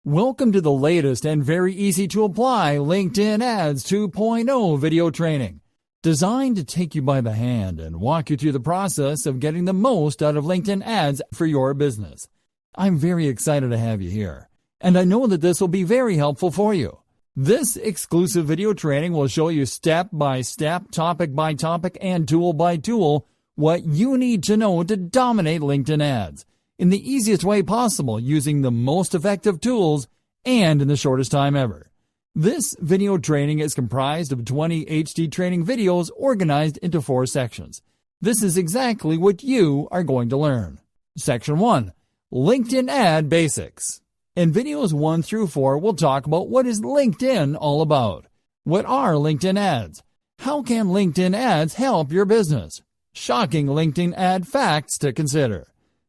Welcome to the latest and very easy to apply LinkedIn Ads 2.0 video training, designed to take you by the hand and walk you through the process of getting the most out of LinkedIn ads for your business. I'm very excited to have you here, and I know that this will be very helpful for you. This exclusive video training will show you step by step, topic by topic, and tool by tool what you need to know to dominate LinkedIn ads in the easiest way possible, using the most effective tools and in the shortest time ever. This video training is comprised of 20 HD training videos organized into 4 sections. This is exactly what you are going to learn. Section 1. LinkedIn Ad Basics. In videos 1 through 4, we'll talk about what is LinkedIn all about. What are LinkedIn ads? How can LinkedIn ads help your business? Shocking LinkedIn ad facts to consider.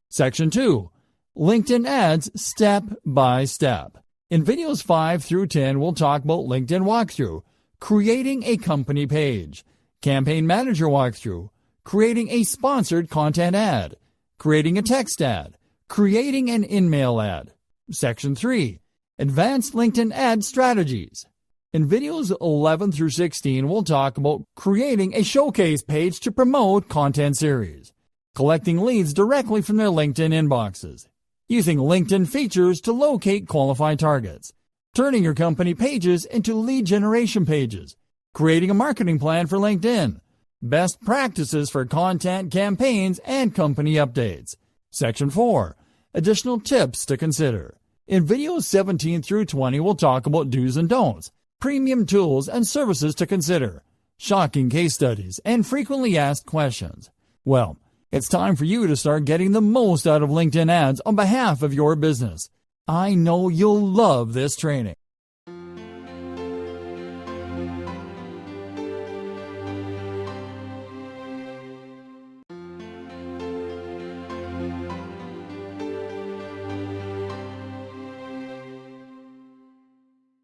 Section 2. LinkedIn Ads Step by Step. In videos 5 through 10, we'll talk about LinkedIn Walkthrough, creating a company page, Campaign Manager Walkthrough, creating a sponsored content ad, creating a text ad, creating an in-mail ad. Section 3. Advanced LinkedIn Ad Strategies. In videos 11 through 16, we'll talk about creating a showcase page to promote content series, collecting leads directly from their LinkedIn inboxes, using LinkedIn features to locate qualified targets, turning your company pages into lead generation pages, creating a marketing plan for LinkedIn, best practices for content campaigns and company updates. Section 4. Additional tips to consider. In videos 17 through 20, we'll talk about do's and don'ts, premium tools and services to consider, shocking case studies, and frequently asked questions. Well, it's time for you to start getting the most out of LinkedIn ads on behalf of your business. I know you'll love this training.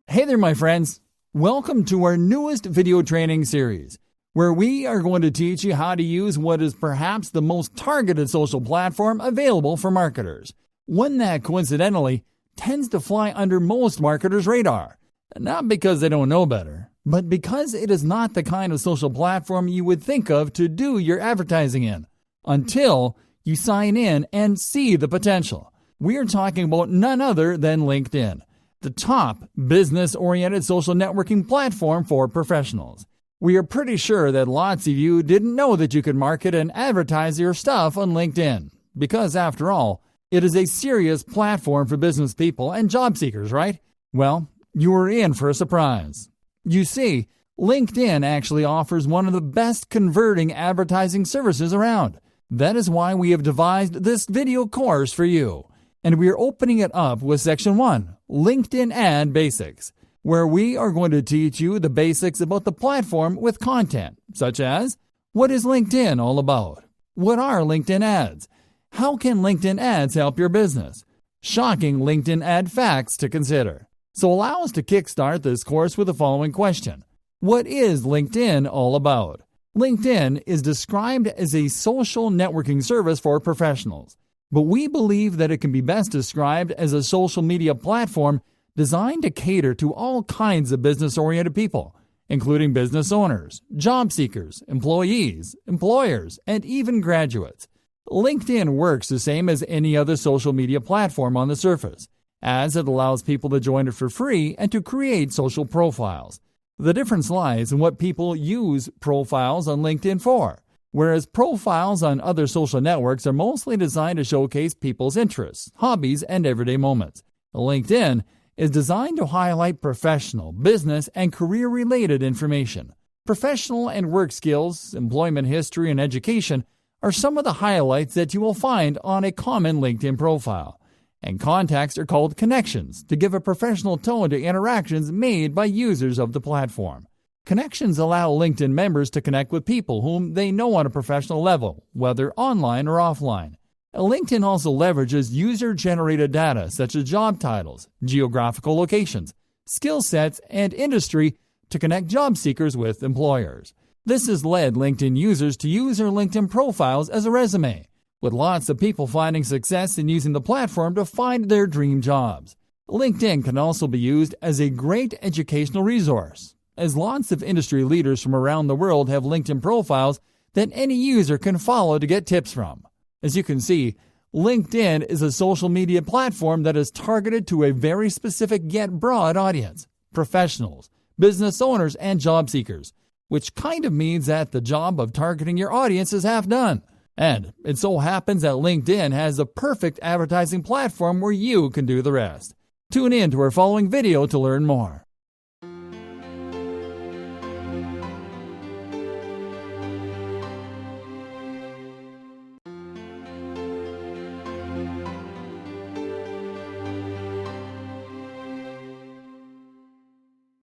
Hey there, my friends. Welcome to our newest video training series, where we are going to teach you how to use what is perhaps the most targeted social platform available for marketers, one that coincidentally tends to fly under most marketers' radar, not because they don't know better, but because it is not the kind of social platform you would think of to do your advertising in, until you sign in and see the potential. We are talking about none other than LinkedIn, the top business-oriented social networking platform for professionals. We are pretty sure that lots of you didn't know that you could market and advertise your stuff on LinkedIn, because after all, it is a serious platform for business people and job seekers, right? Well, you are in for a surprise. You see, LinkedIn actually offers one of the best converting advertising services around. That is why we have devised this video course for you. And we are opening it up with Section 1, LinkedIn Ad Basics, where we are going to teach you the basics about the platform with content, such as, what is LinkedIn all about? What are LinkedIn ads? How can LinkedIn ads help your business? Shocking LinkedIn ad facts to consider. So allow us to kickstart this course with the following question. What is LinkedIn all about? LinkedIn is described as a social networking service for professionals, but we believe that it can be best described as a social media platform designed to cater to all kinds of business-oriented people, including business owners, job seekers, employees, employers, and even graduates. LinkedIn works the same as any other social media platform on the surface, as it allows people to join it for free and to create social profiles. The difference lies in what people use profiles on LinkedIn for. Whereas profiles on other social networks are mostly designed to showcase people's interests, hobbies, and everyday moments, LinkedIn is designed to highlight professional, business, and career-related information. Professional and work skills, employment history, and education are some of the highlights that you will find on a common LinkedIn profile. And contacts are called connections to give a professional tone to interactions made by users of the platform. Connections allow LinkedIn members to connect with people whom they know on a professional level, whether online or offline. LinkedIn also leverages user-generated data such as job titles, geographical locations, skill sets, and industry to connect job seekers with employers. This has led LinkedIn users to use their LinkedIn profiles as a resume, with lots of people finding success in using the platform to find their dream jobs. LinkedIn can also be used as a great educational resource, as lots of industry leaders from around the world have LinkedIn profiles that any user can follow to get tips from. As you can see, LinkedIn is a social media platform that is targeted to a very specific yet broad audience: professionals, business owners, and job seekers, which kind of means that the job of targeting your audience is half done. And it so happens that LinkedIn has the perfect advertising platform where you can do the rest. Tune in to our following video to learn more.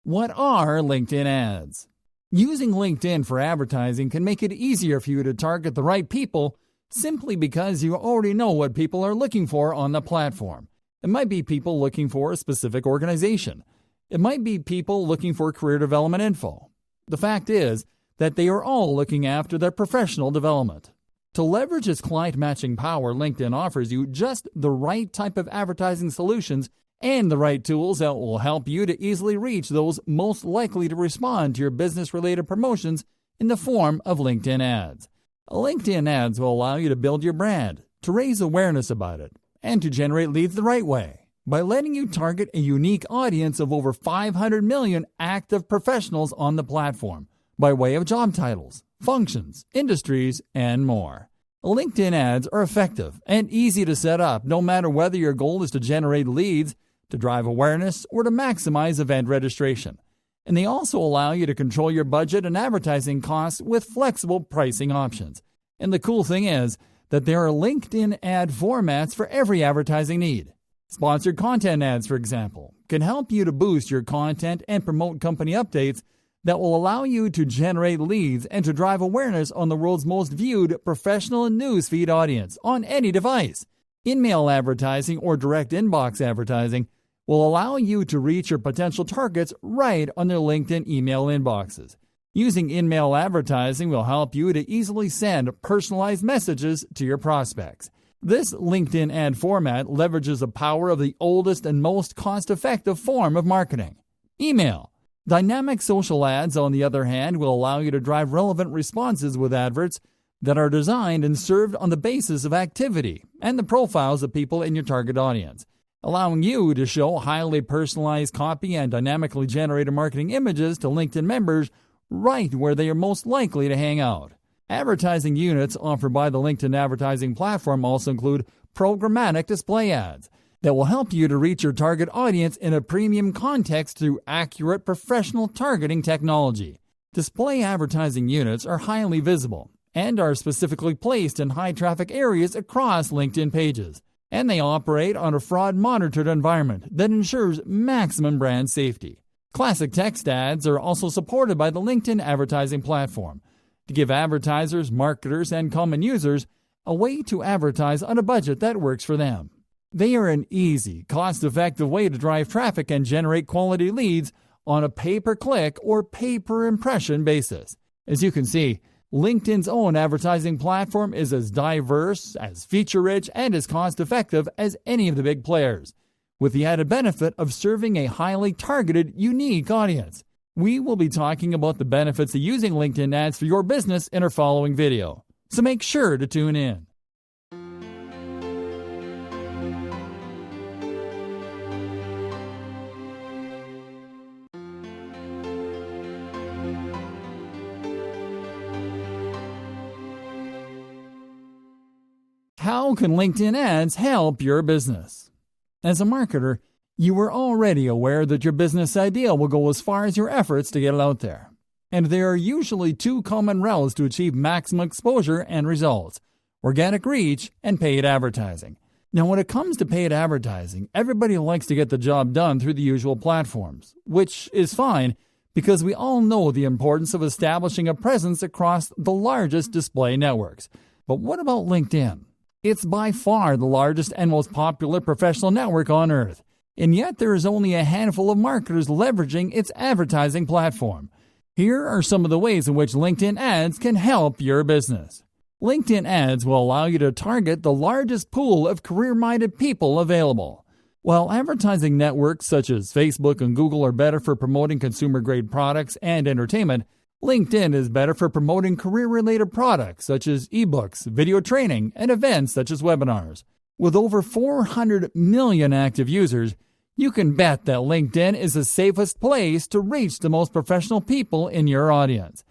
What are LinkedIn ads? Using LinkedIn for advertising can make it easier for you to target the right people simply because you already know what people are looking for on the platform. It might be people looking for a specific organization. It might be people looking for career development info. The fact is that they are all looking after their professional development. To leverage its client matching power, LinkedIn offers you just the right type of advertising solutions and the right tools that will help you to easily reach those most likely to respond to your business-related promotions in the form of LinkedIn ads. LinkedIn ads will allow you to build your brand, to raise awareness about it, and to generate leads the right way by letting you target a unique audience of over 500 million active professionals on the platform by way of job titles, functions, industries, and more. LinkedIn ads are effective and easy to set up no matter whether your goal is to generate leads, to drive awareness, or to maximize event registration. And they also allow you to control your budget and advertising costs with flexible pricing options. And the cool thing is that there are LinkedIn ad formats for every advertising need. Sponsored content ads, for example, can help you to boost your content and promote company updates that will allow you to generate leads and to drive awareness on the world's most viewed professional and newsfeed audience on any device. In-mail advertising or direct inbox advertising will allow you to reach your potential targets right on their LinkedIn email inboxes. Using in-mail advertising will help you to easily send personalized messages to your prospects. This LinkedIn ad format leverages the power of the oldest and most cost-effective form of marketing: email. Dynamic social ads, on the other hand, will allow you to drive relevant responses with adverts that are designed and served on the basis of activity and the profiles of people in your target audience, allowing you to show highly personalized copy and dynamically generated marketing images to LinkedIn members right where they are most likely to hang out. Advertising units offered by the LinkedIn advertising platform also include programmatic display ads that will help you to reach your target audience in a premium context through accurate professional targeting technology. Display advertising units are highly visible and are specifically placed in high-traffic areas across LinkedIn pages, and they operate on a fraud-monitored environment that ensures maximum brand safety. Classic text ads are also supported by the LinkedIn advertising platform to give advertisers, marketers, and common users a way to advertise on a budget that works for them. They are an easy, cost-effective way to drive traffic and generate quality leads on a pay-per-click or pay-per-impression basis. As you can see, LinkedIn's own advertising platform is as diverse, as feature-rich, and as cost-effective as any of the big players, with the added benefit of serving a highly targeted, unique audience. We will be talking about the benefits of using LinkedIn ads for your business in our following video, so make sure to tune in. How can LinkedIn ads help your business? As a marketer, you are already aware that your business idea will go as far as your efforts to get it out there. And there are usually two common routes to achieve maximum exposure and results: organic reach and paid advertising. Now, when it comes to paid advertising, everybody likes to get the job done through the usual platforms, which is fine because we all know the importance of establishing a presence across the largest display networks. But what about LinkedIn? It's by far the largest and most popular professional network on earth, and yet there is only a handful of marketers leveraging its advertising platform. Here are some of the ways in which LinkedIn ads can help your business. LinkedIn ads will allow you to target the largest pool of career-minded people available. While advertising networks such as Facebook and Google are better for promoting consumer-grade products and entertainment, LinkedIn is better for promoting career-related products such as ebooks, video training, and events such as webinars. With over 400 million active users, you can bet that LinkedIn is the safest place to reach the most professional people in your audience.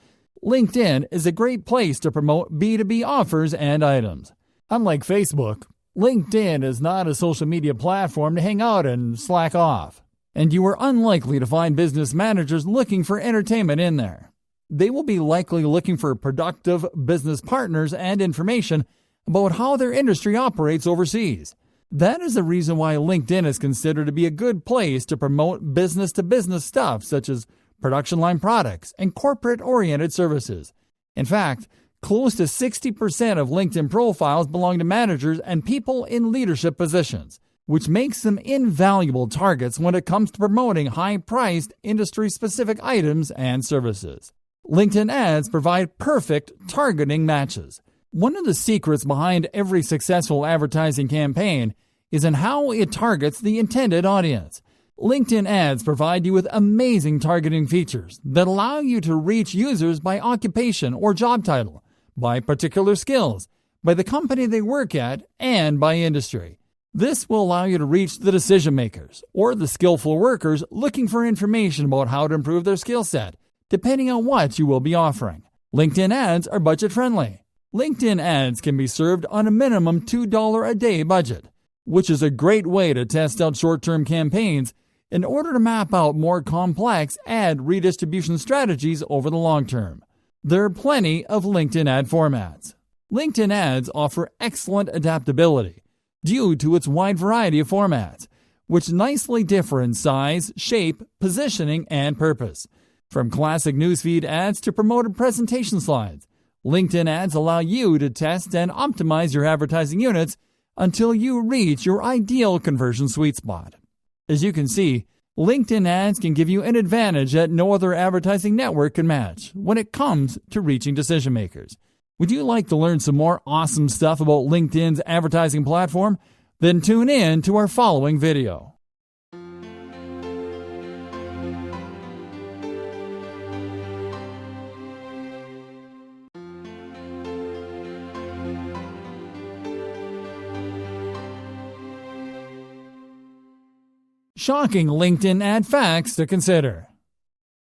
LinkedIn is a great place to promote B2B offers and items. Unlike Facebook, LinkedIn is not a social media platform to hang out and slack off, and you are unlikely to find business managers looking for entertainment in there. They will be likely looking for productive business partners and information about how their industry operates overseas. That is the reason why LinkedIn is considered to be a good place to promote business-to-business stuff such as production line products and corporate-oriented services. In fact, close to 60% of LinkedIn profiles belong to managers and people in leadership positions, which makes them invaluable targets when it comes to promoting high-priced, industry-specific items and services. LinkedIn ads provide perfect targeting matches. One of the secrets behind every successful advertising campaign is in how it targets the intended audience. LinkedIn ads provide you with amazing targeting features that allow you to reach users by occupation or job title, by particular skills, by the company they work at, and by industry. This will allow you to reach the decision makers or the skillful workers looking for information about how to improve their skill set, depending on what you will be offering. LinkedIn ads are budget friendly. LinkedIn ads can be served on a minimum $2 a day budget, which is a great way to test out short-term campaigns in order to map out more complex ad redistribution strategies over the long term. There are plenty of LinkedIn ad formats. LinkedIn ads offer excellent adaptability due to its wide variety of formats, which nicely differ in size, shape, positioning, and purpose. From classic newsfeed ads to promoted presentation slides, LinkedIn ads allow you to test and optimize your advertising units until you reach your ideal conversion sweet spot. As you can see, LinkedIn ads can give you an advantage that no other advertising network can match when it comes to reaching decision makers. Would you like to learn some more awesome stuff about LinkedIn's advertising platform? Then tune in to our following video. Shocking LinkedIn ad facts to consider.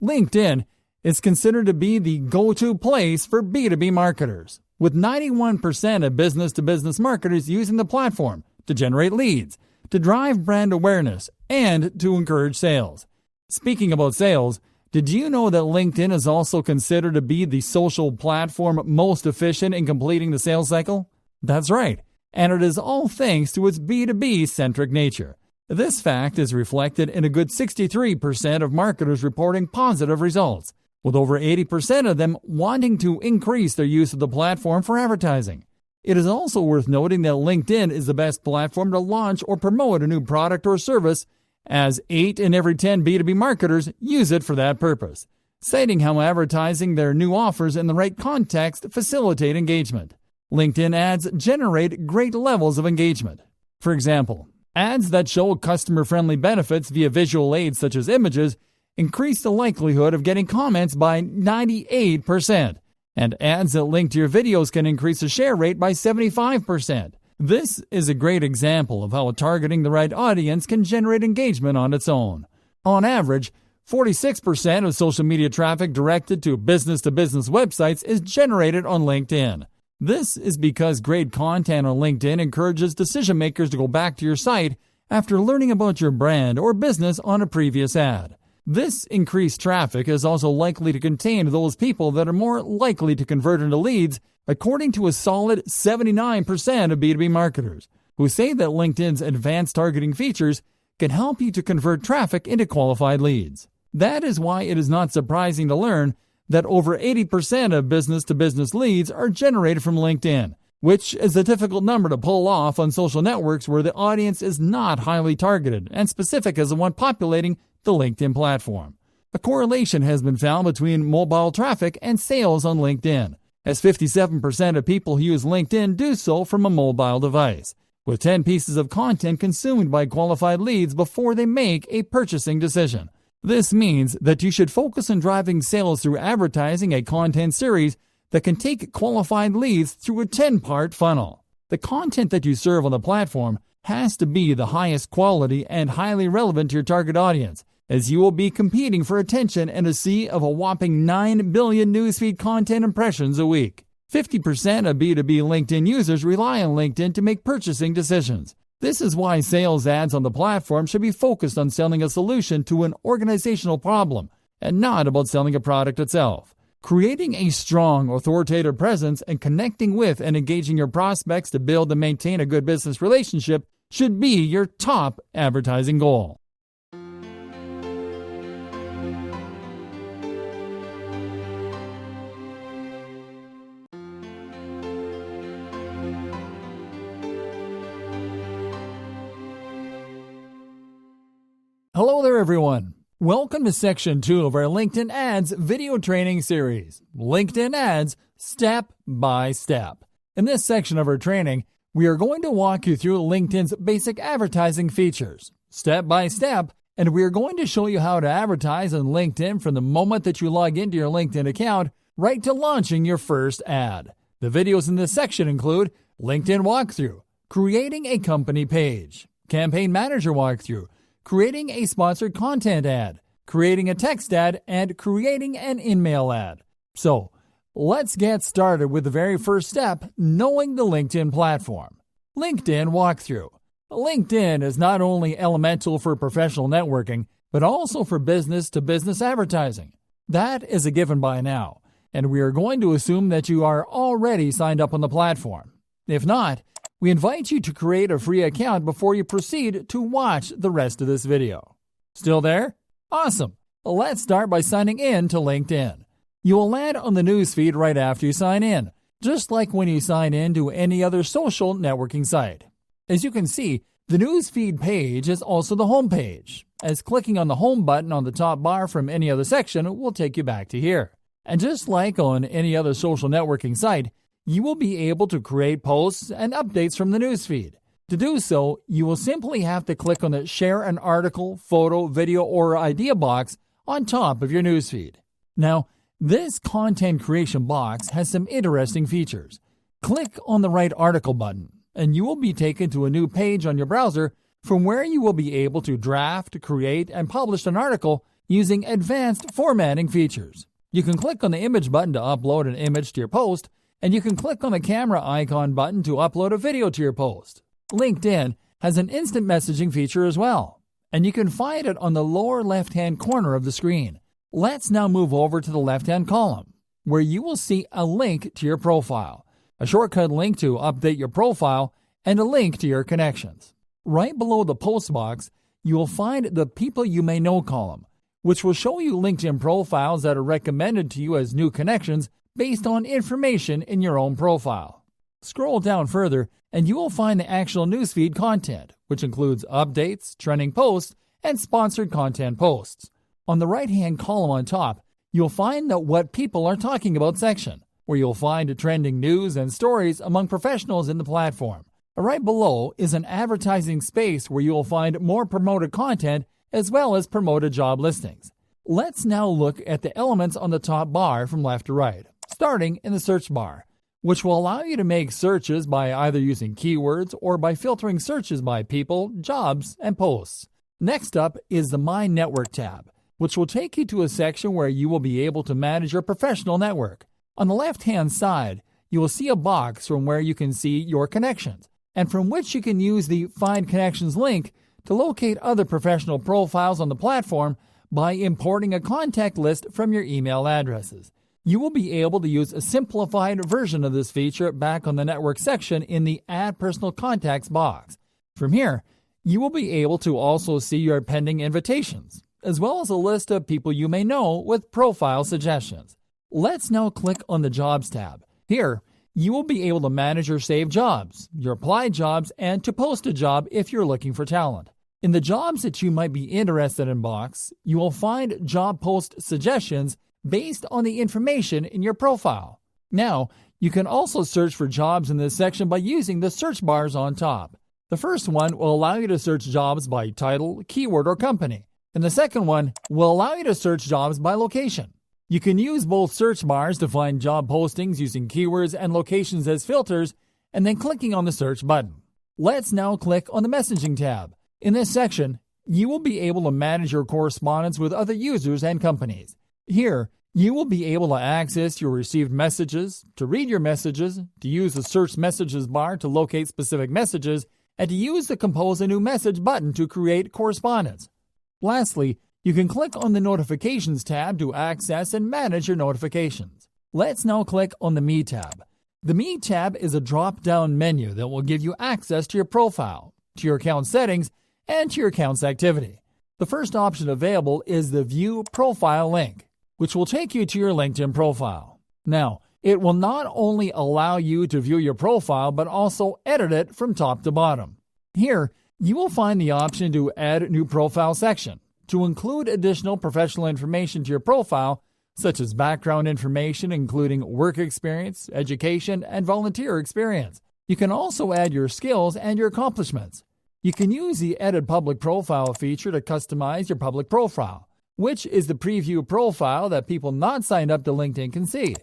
LinkedIn is considered to be the go-to place for B2B marketers, with 91% of business-to-business marketers using the platform to generate leads, to drive brand awareness, and to encourage sales. Speaking about sales, did you know that LinkedIn is also considered to be the social platform most efficient in completing the sales cycle? That's right, and it is all thanks to its B2B-centric nature. This fact is reflected in a good 63% of marketers reporting positive results, with over 80% of them wanting to increase their use of the platform for advertising. It is also worth noting that LinkedIn is the best platform to launch or promote a new product or service, as 8 in every 10 B2B marketers use it for that purpose, citing how advertising their new offers in the right context facilitate engagement. LinkedIn ads generate great levels of engagement. For example, ads that show customer-friendly benefits via visual aids such as images increase the likelihood of getting comments by 98%, and ads that link to your videos can increase the share rate by 75%. This is a great example of how targeting the right audience can generate engagement on its own. On average, 46% of social media traffic directed to business-to-business websites is generated on LinkedIn. This is because great content on LinkedIn encourages decision makers to go back to your site after learning about your brand or business on a previous ad. This increased traffic is also likely to contain those people that are more likely to convert into leads, according to a solid 79% of B2B marketers, who say that LinkedIn's advanced targeting features can help you to convert traffic into qualified leads. That is why it is not surprising to learn that over 80% of business-to-business leads are generated from LinkedIn, which is a difficult number to pull off on social networks where the audience is not highly targeted and specific as the one populating the LinkedIn platform. A correlation has been found between mobile traffic and sales on LinkedIn, as 57% of people who use LinkedIn do so from a mobile device, with 10 pieces of content consumed by qualified leads before they make a purchasing decision. This means that you should focus on driving sales through advertising a content series that can take qualified leads through a 10-part funnel. The content that you serve on the platform has to be the highest quality and highly relevant to your target audience, as you will be competing for attention in a sea of a whopping 9 billion newsfeed content impressions a week. 50% of B2B LinkedIn users rely on LinkedIn to make purchasing decisions. This is why sales ads on the platform should be focused on selling a solution to an organizational problem and not about selling a product itself. Creating a strong, authoritative presence and connecting with and engaging your prospects to build and maintain a good business relationship should be your top advertising goal. Hello there, everyone. Welcome to Section 2 of our LinkedIn Ads video training series, LinkedIn Ads Step by Step. In this section of our training, we are going to walk you through LinkedIn's basic advertising features, step by step, and we are going to show you how to advertise on LinkedIn from the moment that you log into your LinkedIn account right to launching your first ad. The videos in this section include LinkedIn Walkthrough, creating a company page, Campaign Manager Walkthrough, creating a sponsored content ad, creating a text ad, and creating an in-mail ad. So, let's get started with the very first step, knowing the LinkedIn platform. LinkedIn Walkthrough. LinkedIn is not only elemental for professional networking, but also for business-to-business advertising. That is a given by now, and we are going to assume that you are already signed up on the platform. If not, we invite you to create a free account before you proceed to watch the rest of this video. Still there? Awesome! Let's start by signing in to LinkedIn. You will land on the newsfeed right after you sign in, just like when you sign in to any other social networking site. As you can see, the newsfeed page is also the home page, as clicking on the home button on the top bar from any other section will take you back to here. And just like on any other social networking site, you will be able to create posts and updates from the newsfeed. To do so, you will simply have to click on the Share an Article, Photo, Video, or Idea box on top of your newsfeed. Now, this content creation box has some interesting features. Click on the Write Article button, and you will be taken to a new page on your browser from where you will be able to draft, create, and publish an article using advanced formatting features. You can click on the Image button to upload an image to your post, and you can click on the camera icon button to upload a video to your post. LinkedIn has an instant messaging feature as well, and you can find it on the lower left-hand corner of the screen. Let's now move over to the left-hand column, where you will see a link to your profile, a shortcut link to update your profile, and a link to your connections. Right below the post box, you will find the People You May Know column, which will show you LinkedIn profiles that are recommended to you as new connections based on information in your own profile. Scroll down further and you will find the actual newsfeed content, which includes updates, trending posts, and sponsored content posts. On the right-hand column on top, you'll find the What People Are Talking About section, where you'll find trending news and stories among professionals in the platform. Right below is an advertising space where you will find more promoted content as well as promoted job listings. Let's now look at the elements on the top bar from left to right, starting in the search bar, which will allow you to make searches by either using keywords or by filtering searches by people, jobs, and posts. Next up is the My Network tab, which will take you to a section where you will be able to manage your professional network. On the left-hand side, you will see a box from where you can see your connections, and from which you can use the Find Connections link to locate other professional profiles on the platform by importing a contact list from your email addresses. You will be able to use a simplified version of this feature back on the network section in the Add Personal Contacts box. From here, you will be able to also see your pending invitations, as well as a list of people you may know with profile suggestions. Let's now click on the Jobs tab. Here, you will be able to manage your saved jobs, your applied jobs, and to post a job if you're looking for talent. In the jobs that you might be interested in box, you will find job post suggestions based on the information in your profile. Now, you can also search for jobs in this section by using the search bars on top. The first one will allow you to search jobs by title, keyword, or company, and the second one will allow you to search jobs by location. You can use both search bars to find job postings using keywords and locations as filters, and then clicking on the search button. Let's now click on the messaging tab. In this section, you will be able to manage your correspondence with other users and companies. Here, you will be able to access your received messages, to read your messages, to use the search messages bar to locate specific messages, and to use the compose a new message button to create correspondence. Lastly, you can click on the notifications tab to access and manage your notifications. Let's now click on the Me tab. The Me tab is a drop-down menu that will give you access to your profile, to your account settings, and to your account's activity. The first option available is the View Profile link, which will take you to your LinkedIn profile. Now, it will not only allow you to view your profile, but also edit it from top to bottom. Here, you will find the option to add a new profile section, to include additional professional information to your profile, such as background information including work experience, education, and volunteer experience. You can also add your skills and your accomplishments. You can use the Edit Public Profile feature to customize your public profile, which is the preview profile that people not signed up to LinkedIn can see.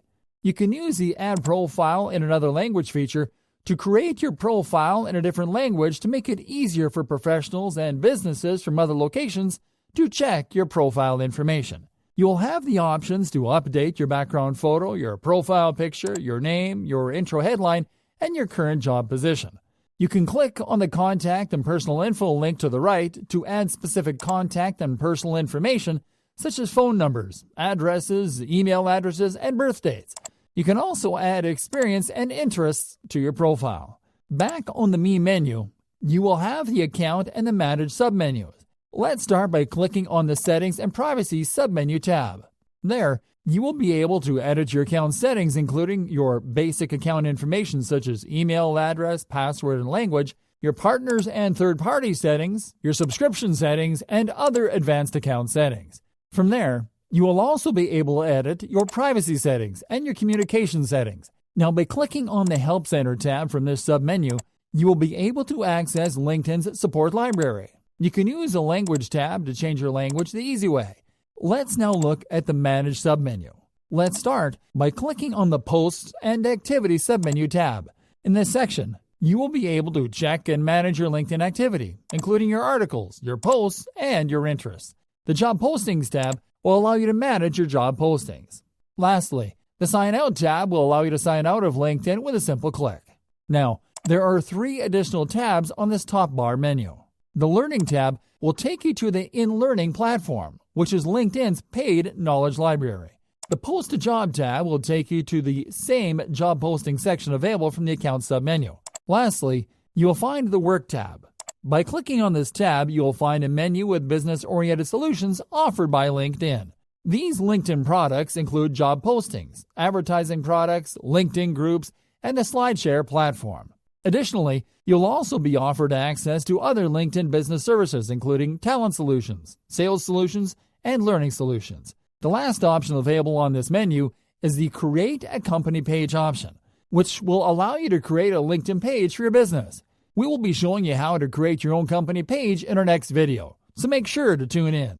You can use the Add Profile in Another Language feature to create your profile in a different language to make it easier for professionals and businesses from other locations to check your profile information. You'll have the options to update your background photo, your profile picture, your name, your intro headline, and your current job position. You can click on the Contact and Personal Info link to the right to add specific contact and personal information such as phone numbers, addresses, email addresses, and birth dates. You can also add experience and interests to your profile. Back on the Me menu, you will have the Account and the Manage submenus. Let's start by clicking on the Settings and Privacy submenu tab. There, you will be able to edit your account settings, including your basic account information such as email address, password, and language, your partners and third-party settings, your subscription settings, and other advanced account settings. From there, you will also be able to edit your privacy settings and your communication settings. Now, by clicking on the Help Center tab from this submenu, you will be able to access LinkedIn's support library. You can use the Language tab to change your language the easy way. Let's now look at the Manage submenu. Let's start by clicking on the Posts and Activity submenu tab. In this section, you will be able to check and manage your LinkedIn activity, including your articles, your posts, and your interests. The Job Postings tab will allow you to manage your job postings. Lastly, the Sign Out tab will allow you to sign out of LinkedIn with a simple click. Now, there are 3 additional tabs on this top bar menu. The Learning tab will take you to the InLearning platform, which is LinkedIn's paid knowledge library. The Post a Job tab will take you to the same job posting section available from the Account submenu. Lastly, you will find the Work tab. By clicking on this tab, you will find a menu with business-oriented solutions offered by LinkedIn. These LinkedIn products include job postings, advertising products, LinkedIn groups, and the SlideShare platform. Additionally, you'll also be offered access to other LinkedIn business services, including talent solutions, sales solutions, and learning solutions. The last option available on this menu is the Create a Company Page option, which will allow you to create a LinkedIn page for your business. We will be showing you how to create your own company page in our next video, so make sure to tune in.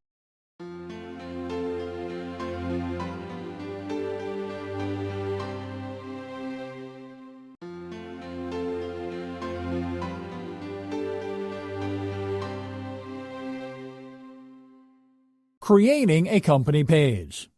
Creating a company page.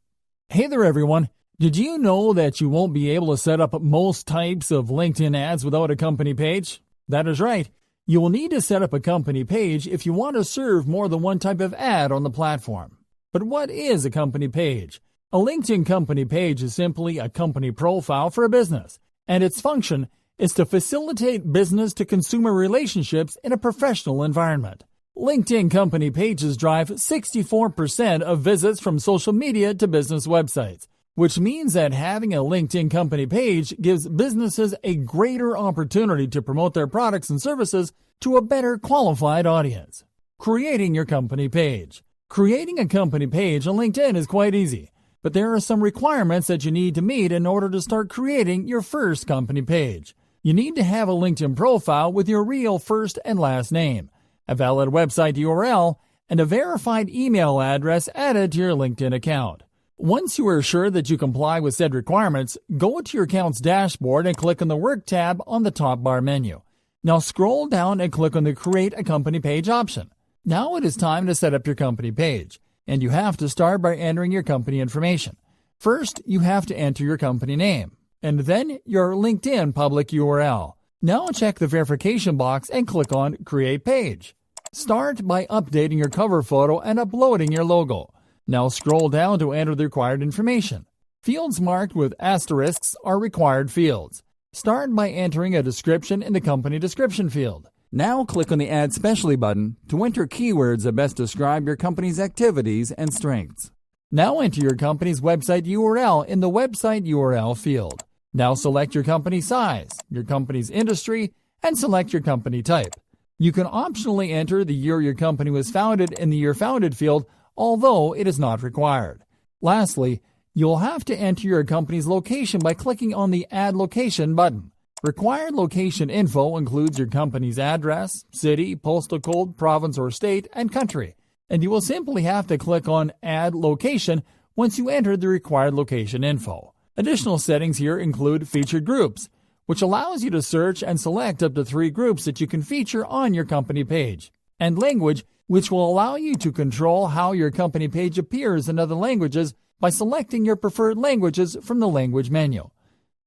Hey there everyone, did you know that you won't be able to set up most types of LinkedIn ads without a company page? That is right, you will need to set up a company page if you want to serve more than one type of ad on the platform. But what is a company page? A LinkedIn company page is simply a company profile for a business, and its function is to facilitate business-to-consumer relationships in a professional environment. LinkedIn company pages drive 64% of visits from social media to business websites, which means that having a LinkedIn company page gives businesses a greater opportunity to promote their products and services to a better qualified audience. Creating your company page. Creating a company page on LinkedIn is quite easy, but there are some requirements that you need to meet in order to start creating your first company page. You need to have a LinkedIn profile with your real first and last name, a valid website URL, and a verified email address added to your LinkedIn account. Once you are sure that you comply with said requirements, go to your account's dashboard and click on the Work tab on the top bar menu. Now scroll down and click on the Create a Company Page option. Now it is time to set up your company page, and you have to start by entering your company information. First, you have to enter your company name, and then your LinkedIn public URL. Now check the verification box and click on Create Page. Start by updating your cover photo and uploading your logo. Now scroll down to enter the required information. Fields marked with asterisks are required fields. Start by entering a description in the company description field. Now click on the Add Specially button to enter keywords that best describe your company's activities and strengths. Now enter your company's website URL in the Website URL field. Now select your company size, your company's industry, and select your company type. You can optionally enter the year your company was founded in the Year Founded field, although it is not required. Lastly, you'll have to enter your company's location by clicking on the Add Location button. Required location info includes your company's address, city, postal code, province or state, and country, and you will simply have to click on Add Location once you enter the required location info. Additional settings here include Featured Groups, which allows you to search and select up to 3 groups that you can feature on your company page, and Language, which will allow you to control how your company page appears in other languages by selecting your preferred languages from the Language menu.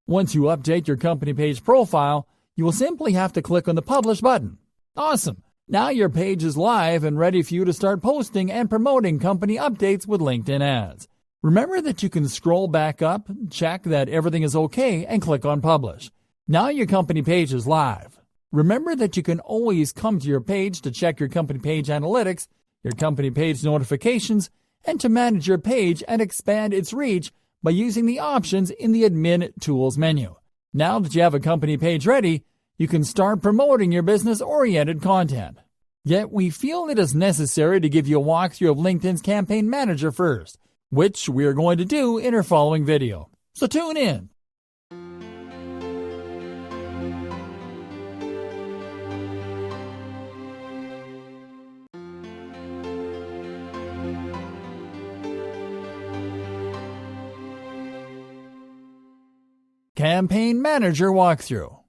Once you update your company page profile, you will simply have to click on the Publish button. Awesome! Now your page is live and ready for you to start posting and promoting company updates with LinkedIn ads. Remember that you can scroll back up, check that everything is okay, and click on Publish. Now your company page is live. Remember that you can always come to your page to check your company page analytics, your company page notifications, and to manage your page and expand its reach by using the options in the Admin Tools menu. Now that you have a company page ready, you can start promoting your business-oriented content. Yet we feel it is necessary to give you a walkthrough of LinkedIn's Campaign Manager first, which we are going to do in our following video. So tune in. Campaign Manager Walkthrough.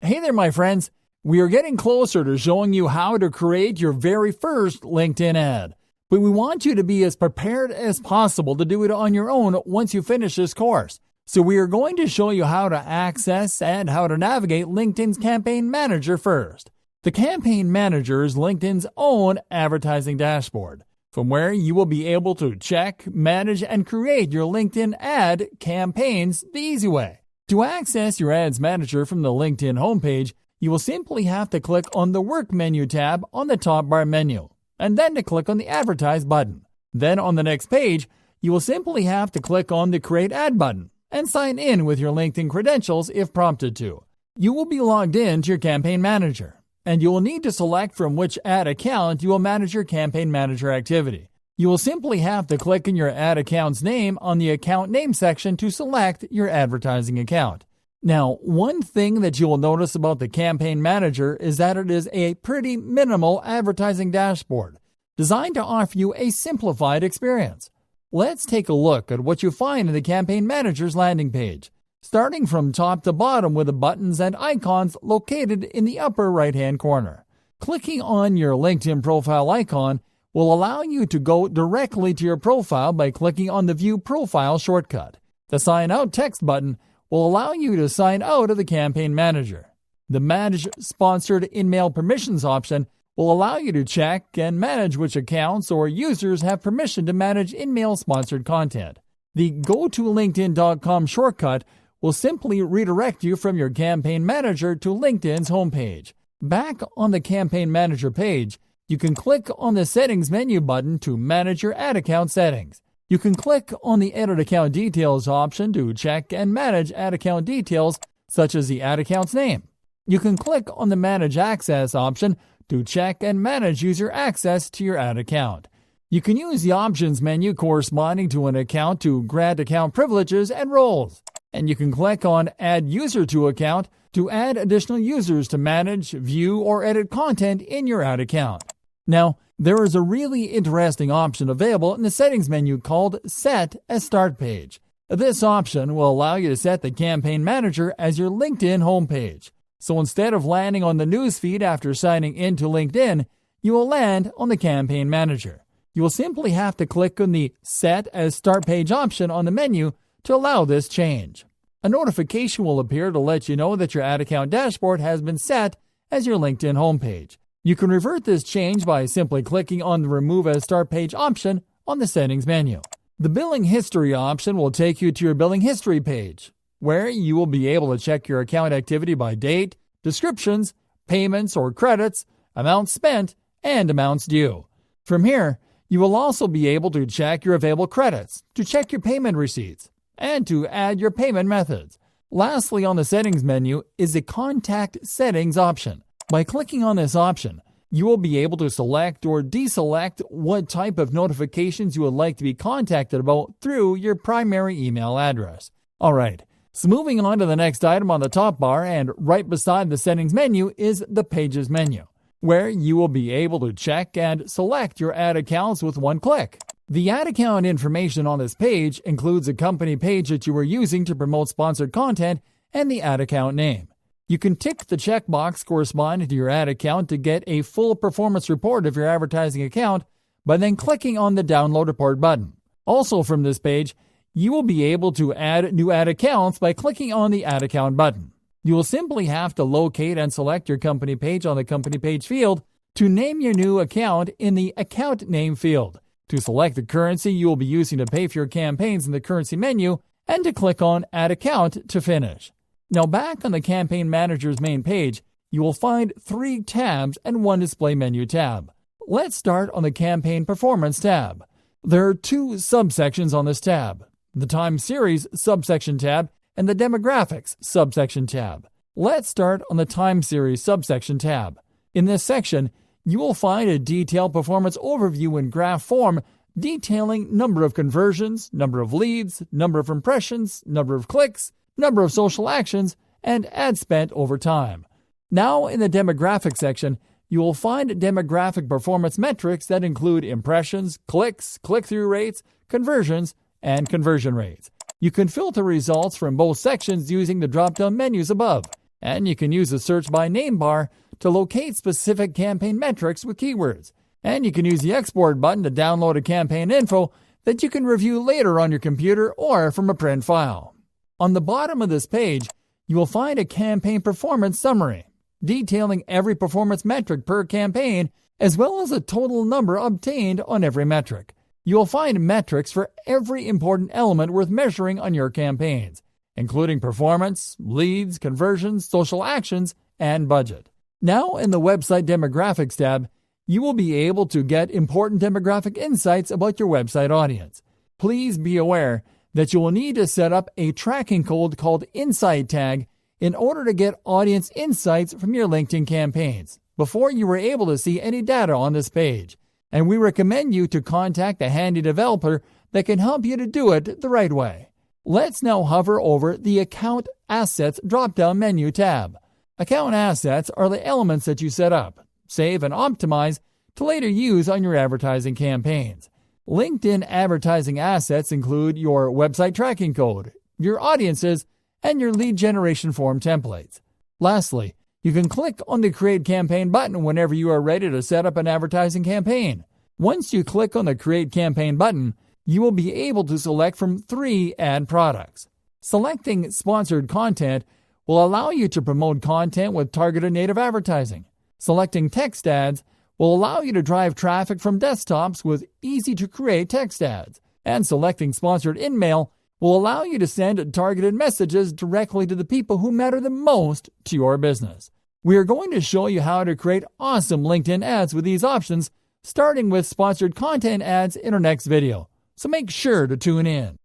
Hey there, my friends. We are getting closer to showing you how to create your very first LinkedIn ad. But we want you to be as prepared as possible to do it on your own once you finish this course. So we are going to show you how to access and how to navigate LinkedIn's Campaign Manager first. The Campaign Manager is LinkedIn's own advertising dashboard, from where you will be able to check, manage, and create your LinkedIn ad campaigns the easy way. To access your Ads Manager from the LinkedIn homepage, you will simply have to click on the Work menu tab on the top bar menu, and then to click on the Advertise button. Then on the next page, you will simply have to click on the Create Ad button and sign in with your LinkedIn credentials if prompted to. You will be logged in to your Campaign Manager, and you will need to select from which ad account you will manage your Campaign Manager activity. You will simply have to click in your ad account's name on the Account Name section to select your advertising account. Now, one thing that you will notice about the Campaign Manager is that it is a pretty minimal advertising dashboard, designed to offer you a simplified experience. Let's take a look at what you find in the Campaign Manager's landing page, starting from top to bottom with the buttons and icons located in the upper right-hand corner. Clicking on your LinkedIn profile icon will allow you to go directly to your profile by clicking on the View Profile shortcut. The Sign Out text button will allow you to sign out of the Campaign Manager. The Manage Sponsored In-Mail Permissions option will allow you to check and manage which accounts or users have permission to manage in-mail sponsored content. The Go to LinkedIn.com shortcut will simply redirect you from your Campaign Manager to LinkedIn's homepage. Back on the Campaign Manager page, you can click on the Settings menu button to manage your ad account settings. You can click on the Edit Account Details option to check and manage ad account details, such as the ad account's name. You can click on the Manage Access option to check and manage user access to your ad account. You can use the Options menu corresponding to an account to grant account privileges and roles. And you can click on Add User to Account to add additional users to manage, view, or edit content in your ad account. Now, there is a really interesting option available in the settings menu called Set as Start Page. This option will allow you to set the Campaign Manager as your LinkedIn homepage. So instead of landing on the newsfeed after signing into LinkedIn, you will land on the Campaign Manager. You will simply have to click on the Set as Start Page option on the menu to allow this change. A notification will appear to let you know that your ad account dashboard has been set as your LinkedIn homepage. You can revert this change by simply clicking on the Remove as Start Page option on the settings menu. The Billing History option will take you to your Billing History page, where you will be able to check your account activity by date, descriptions, payments or credits, amounts spent, and amounts due. From here, you will also be able to check your available credits, to check your payment receipts, and to add your payment methods. Lastly, on the settings menu is the Contact Settings option. By clicking on this option, you will be able to select or deselect what type of notifications you would like to be contacted about through your primary email address. Alright, so moving on to the next item on the top bar, and right beside the settings menu is the Pages menu, where you will be able to check and select your ad accounts with one click. The ad account information on this page includes a company page that you are using to promote sponsored content and the ad account name. You can tick the checkbox corresponding to your ad account to get a full performance report of your advertising account by then clicking on the Download Report button. Also from this page, you will be able to add new ad accounts by clicking on the Add Account button. You will simply have to locate and select your company page on the Company Page field to name your new account in the Account Name field, to select the currency you will be using to pay for your campaigns in the Currency menu, and to click on Add Account to finish. Now back on the Campaign Manager's main page, you will find 3 tabs and 1 display menu tab. Let's start on the Campaign Performance tab. There are 2 subsections on this tab: the Time Series subsection tab and the Demographics subsection tab. Let's start on the Time Series subsection tab. In this section, you will find a detailed performance overview in graph form detailing number of conversions, number of leads, number of impressions, number of clicks, number of social actions, and ad spent over time. Now in the Demographics section, you will find demographic performance metrics that include impressions, clicks, click-through rates, conversions, and conversion rates. You can filter results from both sections using the drop-down menus above, and you can use the Search by Name bar to locate specific campaign metrics with keywords. And you can use the Export button to download a campaign info that you can review later on your computer or from a print file. On the bottom of this page, you will find a campaign performance summary, detailing every performance metric per campaign, as well as a total number obtained on every metric. You will find metrics for every important element worth measuring on your campaigns, including performance, leads, conversions, social actions, and budget. Now in the Website Demographics tab, you will be able to get important demographic insights about your website audience. Please be aware that you will need to set up a tracking code called Insight Tag in order to get audience insights from your LinkedIn campaigns before you are able to see any data on this page. And we recommend you to contact a handy developer that can help you to do it the right way. Let's now hover over the Account Assets drop-down menu tab. Account assets are the elements that you set up, save, and optimize to later use on your advertising campaigns. LinkedIn advertising assets include your website tracking code, your audiences, and your lead generation form templates. Lastly, you can click on the Create Campaign button whenever you are ready to set up an advertising campaign. Once you click on the Create Campaign button, you will be able to select from 3 ad products. Selecting Sponsored Content will allow you to promote content with targeted native advertising. Selecting Text Ads will allow you to drive traffic from desktops with easy-to-create text ads. And selecting Sponsored InMail will allow you to send targeted messages directly to the people who matter the most to your business. We are going to show you how to create awesome LinkedIn ads with these options, starting with sponsored content ads in our next video. So make sure to tune in.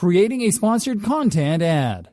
Creating a sponsored content ad.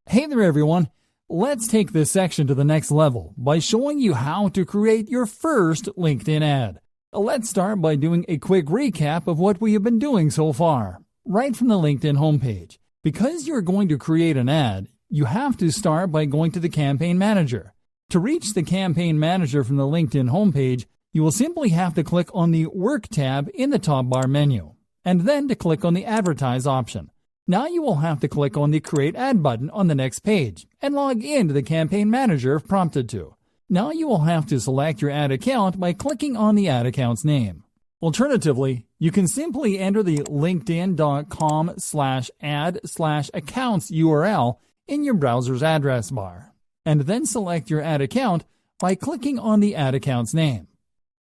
Hey there everyone, let's take this section to the next level by showing you how to create your first LinkedIn ad. Let's start by doing a quick recap of what we have been doing so far, right from the LinkedIn homepage. Because you're going to create an ad, you have to start by going to the Campaign Manager. To reach the Campaign Manager from the LinkedIn homepage, you will simply have to click on the Work tab in the top bar menu, and then to click on the Advertise option. Now you will have to click on the Create Ad button on the next page and log into the Campaign Manager if prompted to. Now you will have to select your ad account by clicking on the ad account's name. Alternatively, you can simply enter the linkedin.com/ad/accounts URL in your browser's address bar, and then select your ad account by clicking on the ad account's name.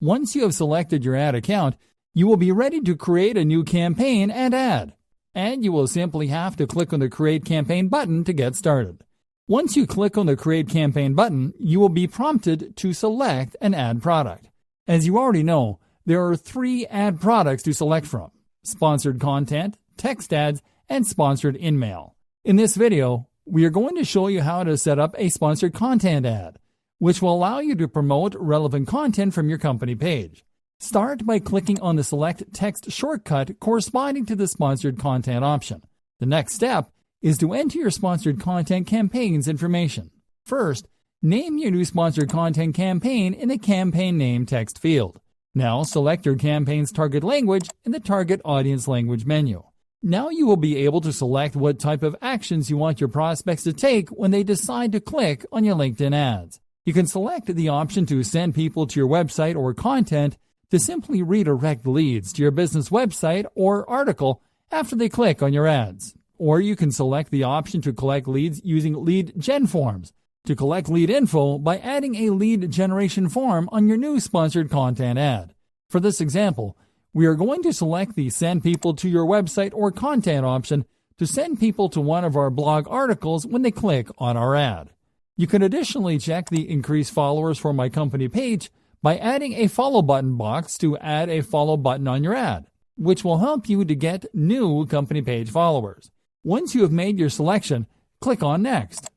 Once you have selected your ad account, you will be ready to create a new campaign and ad, and you will simply have to click on the Create Campaign button to get started. Once you click on the Create Campaign button, you will be prompted to select an ad product. As you already know, there are 3 ad products to select from: sponsored content, text ads, and sponsored InMail. In this video, we are going to show you how to set up a sponsored content ad, which will allow you to promote relevant content from your company page. Start by clicking on the Select Text shortcut corresponding to the Sponsored Content option. The next step is to enter your sponsored content campaign's information. First, name your new sponsored content campaign in the Campaign Name text field. Now select your campaign's target language in the Target Audience Language menu. Now you will be able to select what type of actions you want your prospects to take when they decide to click on your LinkedIn ads. You can select the option to send people to your website or content, to simply redirect leads to your business website or article after they click on your ads. Or you can select the option to collect leads using lead gen forms, to collect lead info by adding a lead generation form on your new sponsored content ad. For this example, we are going to select the Send People to Your Website or Content option to send people to one of our blog articles when they click on our ad. You can additionally check the Increase Followers for My Company page by adding a follow button box to add a follow button on your ad, which will help you to get new company page followers. Once you have made your selection, click on Next.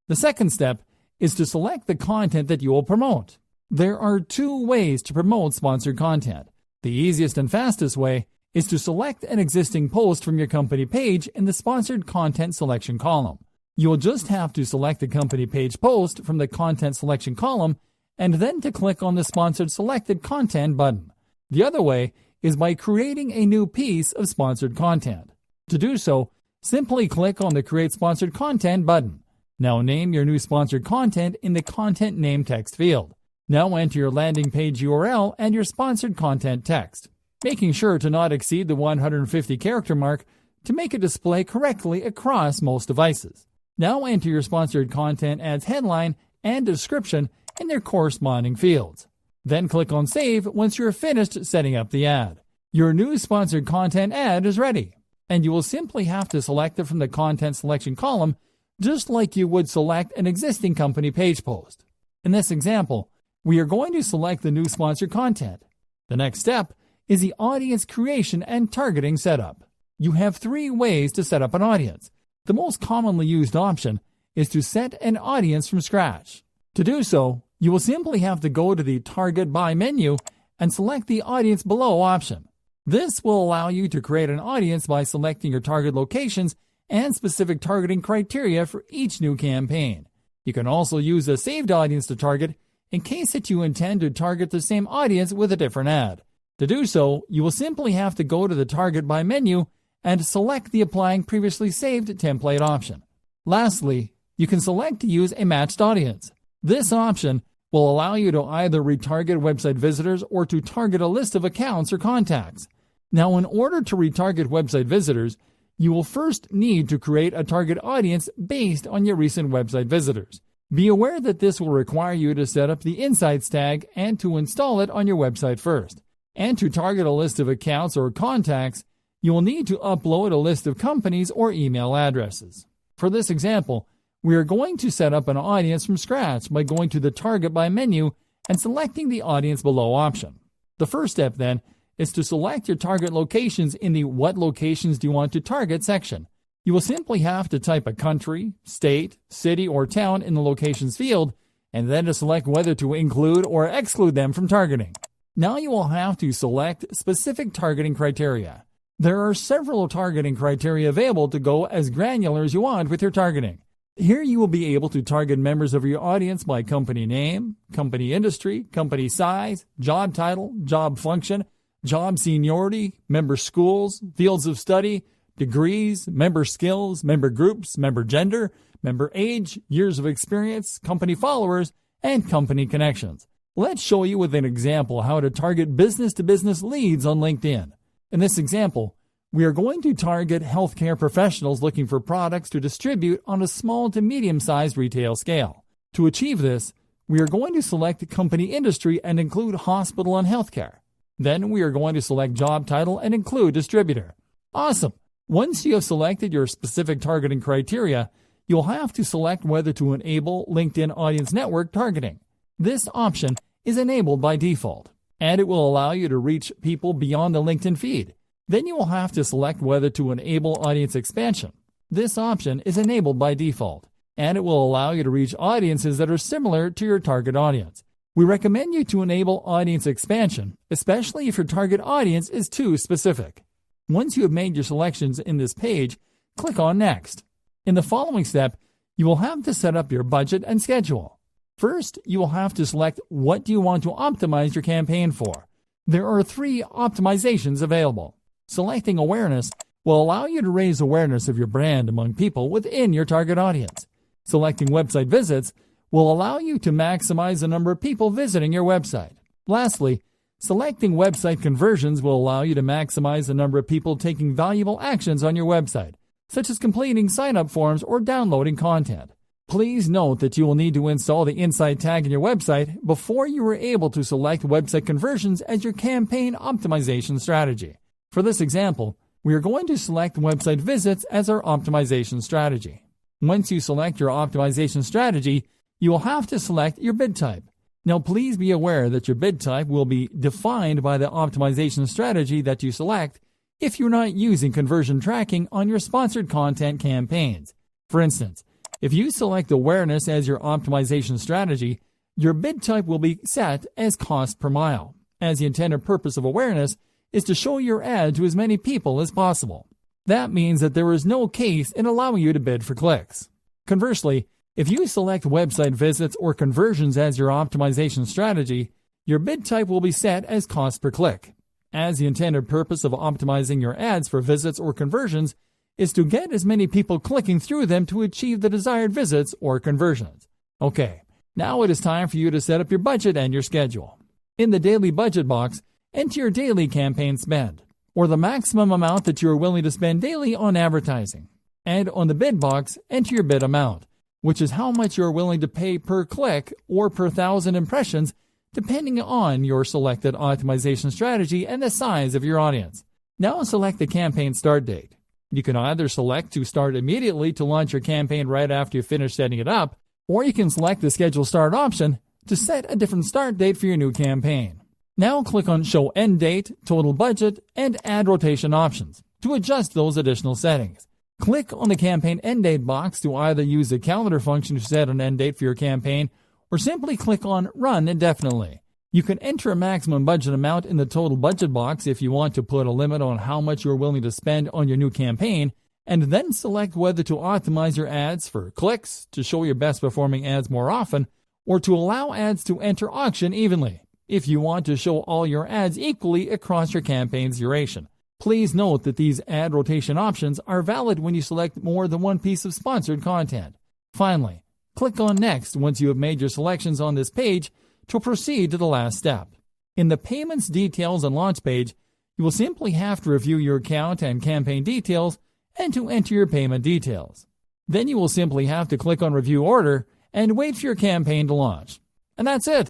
The second step is to select the content that you will promote. There are 2 ways to promote sponsored content. The easiest and fastest way is to select an existing post from your company page in the Sponsored Content Selection column. You will just have to select the company page post from the Content Selection column and then to click on the Sponsored Selected Content button. The other way is by creating a new piece of sponsored content. To do so, simply click on the Create Sponsored Content button. Now name your new sponsored content in the Content Name text field. Now enter your landing page URL and your sponsored content text, making sure to not exceed the 150 character mark to make it display correctly across most devices. Now enter your sponsored content ad's headline and description in their corresponding fields. Then click on Save once you're finished setting up the ad. Your new sponsored content ad is ready, and you will simply have to select it from the Content Selection column just like you would select an existing company page post. In this example, we are going to select the new sponsored content. The next step is the audience creation and targeting setup. You have 3 ways to set up an audience. The most commonly used option is to set an audience from scratch. To do so, you will simply have to go to the Target By menu and select the Audience Below option. This will allow you to create an audience by selecting your target locations and specific targeting criteria for each new campaign. You can also use a saved audience to target in case that you intend to target the same audience with a different ad. To do so, you will simply have to go to the Target By menu and select the Applying Previously Saved template option. Lastly, you can select to use a matched audience. This option will allow you to either retarget website visitors or to target a list of accounts or contacts. Now, in order to retarget website visitors, you will first need to create a target audience based on your recent website visitors. Be aware that this will require you to set up the Insights tag and to install it on your website first. And to target a list of accounts or contacts, you will need to upload a list of companies or email addresses. For this example, we are going to set up an audience from scratch by going to the Target By menu and selecting the Audience Below option. The first step, then, is to select your target locations in the What Locations Do You Want to Target section. You will simply have to type a country, state, city, or town in the locations field, and then to select whether to include or exclude them from targeting. Now you will have to select specific targeting criteria. There are several targeting criteria available to go as granular as you want with your targeting. Here you will be able to target members of your audience by company name, company industry, company size, job title, job function, job seniority, member schools, fields of study, degrees, member skills, member groups, member gender, member age, years of experience, company followers, and company connections. Let's show you with an example how to target business-to-business leads on LinkedIn. In this example, we are going to target healthcare professionals looking for products to distribute on a small to medium-sized retail scale. To achieve this, we are going to select the company industry and include hospital and healthcare. Then we are going to select job title and include distributor. Awesome! Once you have selected your specific targeting criteria, you'll have to select whether to enable LinkedIn Audience Network targeting. This option is enabled by default, and it will allow you to reach people beyond the LinkedIn feed. Then you will have to select whether to enable audience expansion. This option is enabled by default, and it will allow you to reach audiences that are similar to your target audience. We recommend you to enable audience expansion, especially if your target audience is too specific. Once you have made your selections in this page, click on Next. In the following step, you will have to set up your budget and schedule. First, you will have to select what do you want to optimize your campaign for. There are 3 optimizations available. Selecting awareness will allow you to raise awareness of your brand among people within your target audience. Selecting website visits will allow you to maximize the number of people visiting your website. Lastly, selecting website conversions will allow you to maximize the number of people taking valuable actions on your website, such as completing sign-up forms or downloading content. Please note that you will need to install the Insight tag in your website before you are able to select website conversions as your campaign optimization strategy. For this example, we are going to select website visits as our optimization strategy. Once you select your optimization strategy, you will have to select your bid type. Now please be aware that your bid type will be defined by the optimization strategy that you select if you're not using conversion tracking on your sponsored content campaigns. For instance, if you select awareness as your optimization strategy, your bid type will be set as cost per mile, as the intended purpose of awareness is to show your ad to as many people as possible. That means that there is no case in allowing you to bid for clicks. Conversely, if you select website visits or conversions as your optimization strategy, your bid type will be set as cost per click, as the intended purpose of optimizing your ads for visits or conversions is to get as many people clicking through them to achieve the desired visits or conversions. Okay, now it is time for you to set up your budget and your schedule. In the daily budget box, enter your daily campaign spend, or the maximum amount that you are willing to spend daily on advertising. And on the bid box, enter your bid amount, which is how much you are willing to pay per click or per 1,000 impressions, depending on your selected optimization strategy and the size of your audience. Now select the campaign start date. You can either select to start immediately to launch your campaign right after you finish setting it up, or you can select the schedule start option to set a different start date for your new campaign. Now click on Show End Date, Total Budget, and Ad Rotation options to adjust those additional settings. Click on the Campaign End Date box to either use the calendar function to set an end date for your campaign, or simply click on Run Indefinitely. You can enter a maximum budget amount in the Total Budget box if you want to put a limit on how much you are willing to spend on your new campaign, and then select whether to optimize your ads for clicks to show your best performing ads more often, or to allow ads to enter auction evenly if you want to show all your ads equally across your campaign's duration. Please note that these ad rotation options are valid when you select more than one piece of sponsored content. Finally, click on Next once you have made your selections on this page to proceed to the last step. In the Payments Details and Launch page, you will simply have to review your account and campaign details and to enter your payment details. Then you will simply have to click on Review Order and wait for your campaign to launch. And that's it.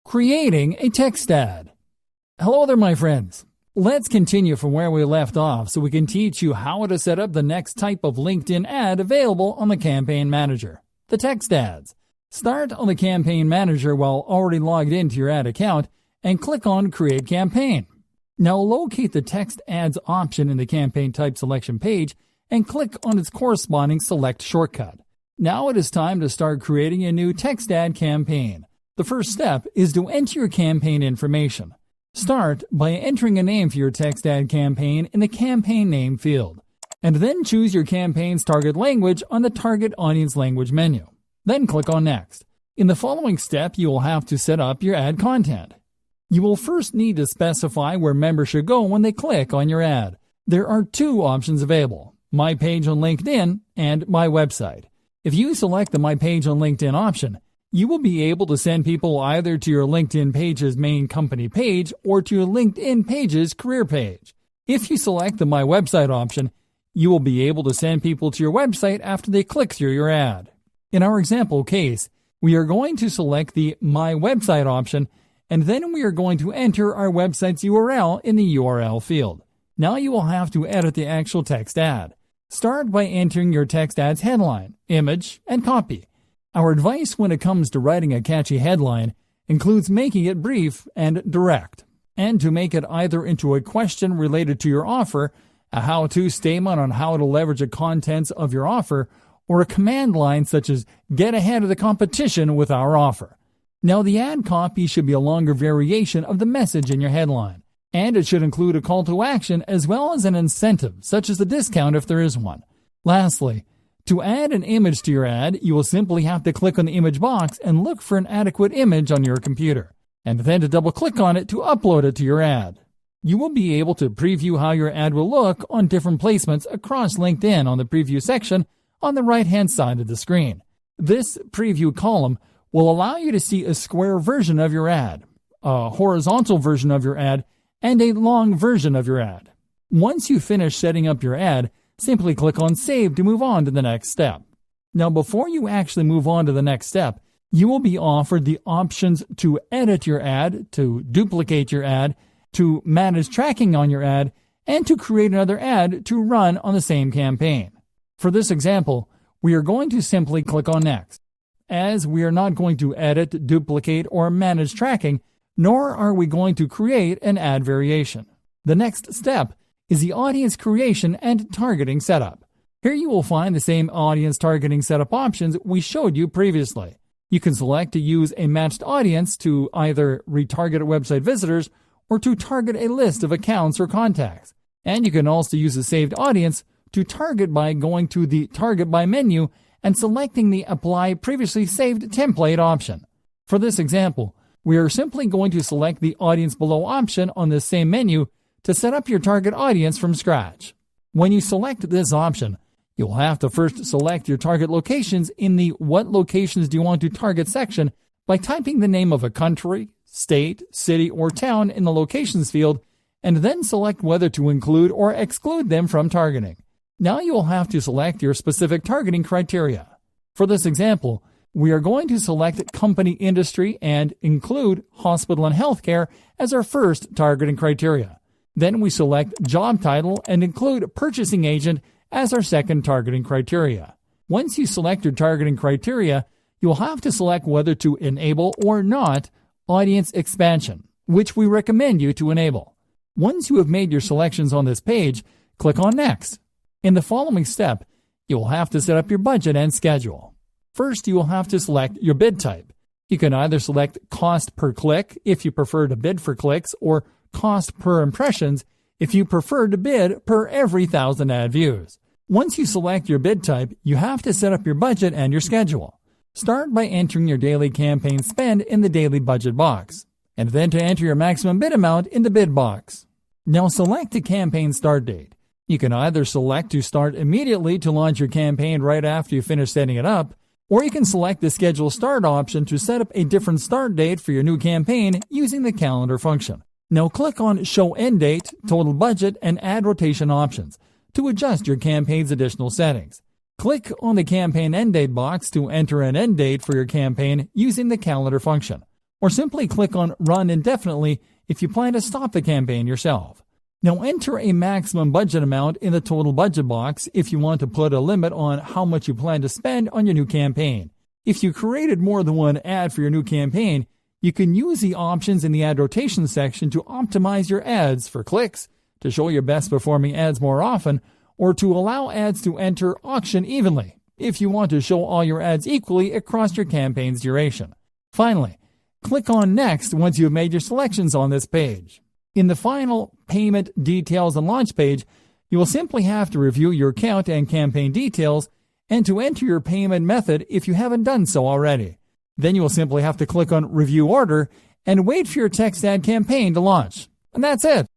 Creating a text ad. Hello there, my friends. Let's continue from where we left off so we can teach you how to set up the next type of LinkedIn ad available on the Campaign Manager, the text ads. Start on the Campaign Manager while already logged into your ad account and click on Create Campaign. Now locate the text ads option in the campaign type selection page and click on its corresponding select shortcut. Now it is time to start creating a new text ad campaign. The first step is to enter your campaign information. Start by entering a name for your text ad campaign in the campaign name field, and then choose your campaign's target language on the target audience language menu. Then click on Next. In the following step, you will have to set up your ad content. You will first need to specify where members should go when they click on your ad. There are two options available: My Page on LinkedIn and My Website. If you select the My Page on LinkedIn option, you will be able to send people either to your LinkedIn page's main company page or to your LinkedIn page's career page. If you select the My Website option, you will be able to send people to your website after they click through your ad. In our example case, we are going to select the My Website option, and then we are going to enter our website's URL in the URL field. Now you will have to edit the actual text ad. Start by entering your text ad's headline, image, and copy. Our advice when it comes to writing a catchy headline includes making it brief and direct, and to make it either into a question related to your offer, a how-to statement on how to leverage the contents of your offer, or a command line such as "Get ahead of the competition with our offer." Now the ad copy should be a longer variation of the message in your headline, and it should include a call to action as well as an incentive, such as a discount if there is one. Lastly, to add an image to your ad, you will simply have to click on the image box and look for an adequate image on your computer, and then to double-click on it to upload it to your ad. You will be able to preview how your ad will look on different placements across LinkedIn on the preview section on the right-hand side of the screen. This preview column will allow you to see a square version of your ad, a horizontal version of your ad, and a long version of your ad. Once you finish setting up your ad, simply click on Save to move on to the next step. Now, before you actually move on to the next step, you will be offered the options to edit your ad, to duplicate your ad, to manage tracking on your ad, and to create another ad to run on the same campaign. For this example, we are going to simply click on Next, as we are not going to edit, duplicate, or manage tracking, nor are we going to create an ad variation. The next step is the audience creation and targeting setup. Here you will find the same audience targeting setup options we showed you previously. You can select to use a matched audience to either retarget website visitors or to target a list of accounts or contacts. And you can also use a saved audience to target by going to the Target By menu and selecting the Apply Previously Saved Template option. For this example, we are simply going to select the Audience Below option on this same menu to set up your target audience from scratch. When you select this option, you'll have to first select your target locations in the What Locations Do You Want to Target section by typing the name of a country, state, city, or town in the Locations field, and then select whether to include or exclude them from targeting. Now you will have to select your specific targeting criteria. For this example, we are going to select company industry and include hospital and healthcare as our first targeting criteria. Then we select job title and include purchasing agent as our second targeting criteria. Once you select your targeting criteria, you will have to select whether to enable or not audience expansion, which we recommend you to enable. Once you have made your selections on this page, click on Next. In the following step, you will have to set up your budget and schedule. First, you will have to select your bid type. You can either select cost per click if you prefer to bid for clicks, or cost per impressions if you prefer to bid per every 1,000 ad views. Once you select your bid type, you have to set up your budget and your schedule. Start by entering your daily campaign spend in the daily budget box, and then to enter your maximum bid amount in the bid box. Now select the campaign start date. You can either select to start immediately to launch your campaign right after you finish setting it up, or you can select the Schedule Start option to set up a different start date for your new campaign using the calendar function. Now click on Show End Date, Total Budget, and Ad Rotation options to adjust your campaign's additional settings. Click on the Campaign End Date box to enter an end date for your campaign using the calendar function, or simply click on Run Indefinitely if you plan to stop the campaign yourself. Now enter a maximum budget amount in the total budget box if you want to put a limit on how much you plan to spend on your new campaign. If you created more than one ad for your new campaign, you can use the options in the ad rotation section to optimize your ads for clicks, to show your best performing ads more often, or to allow ads to enter auction evenly if you want to show all your ads equally across your campaign's duration. Finally, click on Next once you have made your selections on this page. In the final Payment Details and Launch page, you will simply have to review your account and campaign details and to enter your payment method if you haven't done so already. Then you will simply have to click on Review Order and wait for your text ad campaign to launch. And that's it.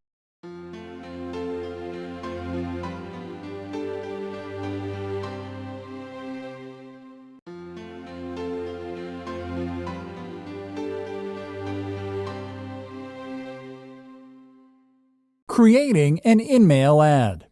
Creating an in-mail ad.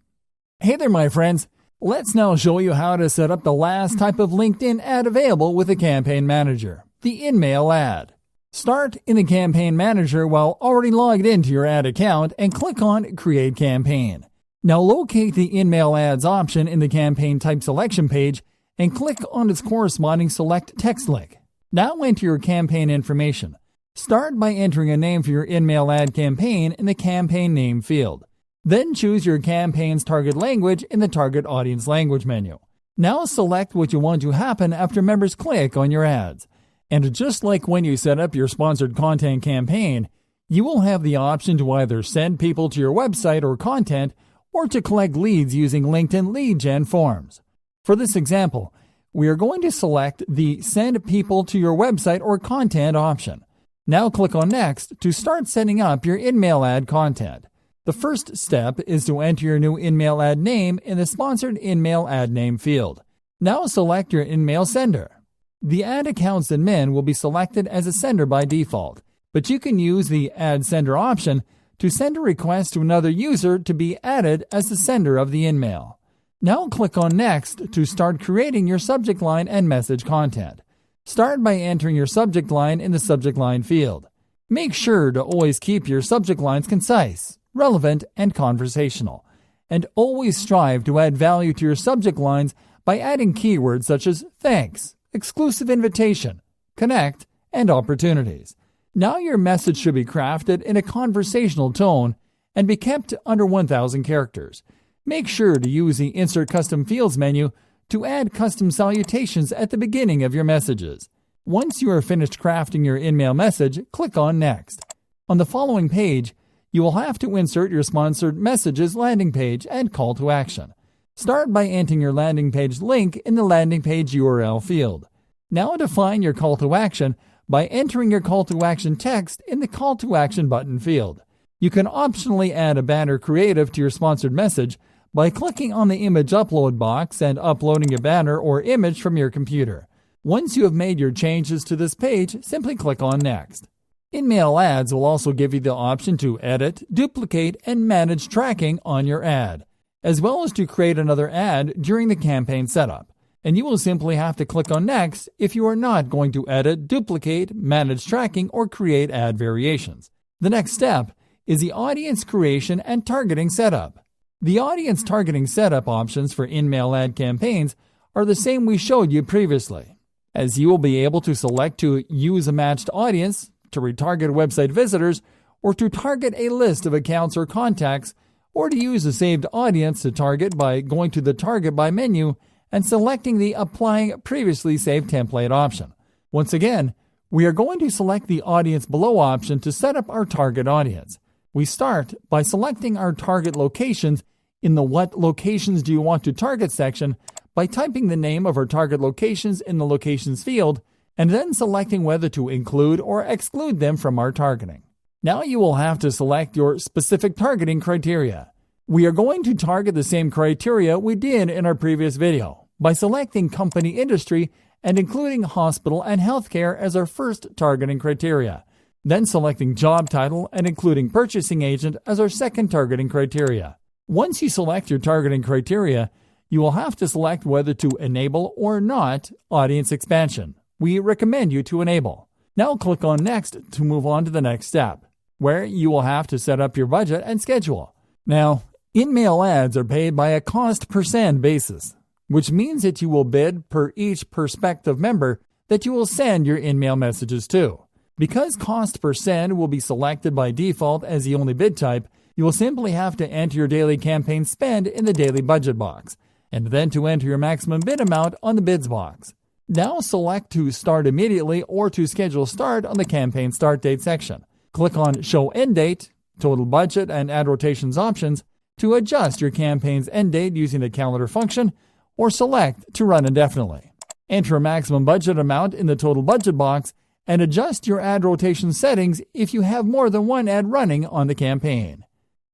Hey there, my friends. Let's now show you how to set up the last type of LinkedIn ad available with the Campaign Manager, the in-mail ad. Start in the Campaign Manager while already logged into your ad account and click on Create Campaign. Now locate the in-mail ads option in the campaign type selection page and click on its corresponding select text link. Now enter your campaign information. Start by entering a name for your in-mail ad campaign in the Campaign Name field. Then choose your campaign's target language in the Target Audience Language menu. Now select what you want to happen after members click on your ads. And just like when you set up your sponsored content campaign, you will have the option to either send people to your website or content or to collect leads using LinkedIn lead gen forms. For this example, we are going to select the Send People to Your Website or Content option. Now click on Next to start setting up your in-mail ad content. The first step is to enter your new in-mail ad name in the Sponsored In-Mail Ad Name field. Now select your in-mail sender. The Ad Accounts admin will be selected as a sender by default, but you can use the Add Sender option to send a request to another user to be added as the sender of the in-mail. Now click on Next to start creating your subject line and message content. Start by entering your subject line in the Subject Line field. Make sure to always keep your subject lines concise, relevant, and conversational, and always strive to add value to your subject lines by adding keywords such as thanks, exclusive invitation, connect, and opportunities. Now your message should be crafted in a conversational tone and be kept under 1,000 characters. Make sure to use the Insert Custom Fields menu to add custom salutations at the beginning of your messages. Once you are finished crafting your in-mail message, click on Next. On the following page, you will have to insert your sponsored messages landing page and call to action. Start by entering your landing page link in the landing page URL field. Now define your call to action by entering your call to action text in the Call to Action button field. You can optionally add a banner creative to your sponsored message by clicking on the image upload box and uploading a banner or image from your computer. Once you have made your changes to this page, simply click on Next. In-mail ads will also give you the option to edit, duplicate, and manage tracking on your ad, as well as to create another ad during the campaign setup. And you will simply have to click on Next if you are not going to edit, duplicate, manage tracking, or create ad variations. The next step is the audience creation and targeting setup. The audience targeting setup options for in-mail ad campaigns are the same we showed you previously, as you will be able to select to use a matched audience, to retarget website visitors, or to target a list of accounts or contacts, or to use a saved audience to target by going to the Target By menu and selecting the Applying Previously Saved Template option. Once again, we are going to select the Audience Below option to set up our target audience. We start by selecting our target locations in the What Locations Do You Want to Target section by typing the name of our target locations in the Locations field and then selecting whether to include or exclude them from our targeting. Now you will have to select your specific targeting criteria. We are going to target the same criteria we did in our previous video by selecting company industry and including hospital and healthcare as our first targeting criteria. Then selecting job title and including purchasing agent as our second targeting criteria. Once you select your targeting criteria, you will have to select whether to enable or not audience expansion. We recommend you to enable. Now click on Next to move on to the next step, where you will have to set up your budget and schedule. Now, in-mail ads are paid by a cost per send basis, which means that you will bid per each prospective member that you will send your in-mail messages to. Because cost per send will be selected by default as the only bid type, you will simply have to enter your daily campaign spend in the daily budget box, and then to enter your maximum bid amount on the bids box. Now select to start immediately or to schedule start on the campaign start date section. Click on Show End Date, Total Budget, and Ad Rotations options to adjust your campaign's end date using the calendar function, or select to run indefinitely. Enter a maximum budget amount in the total budget box and adjust your ad rotation settings if you have more than one ad running on the campaign.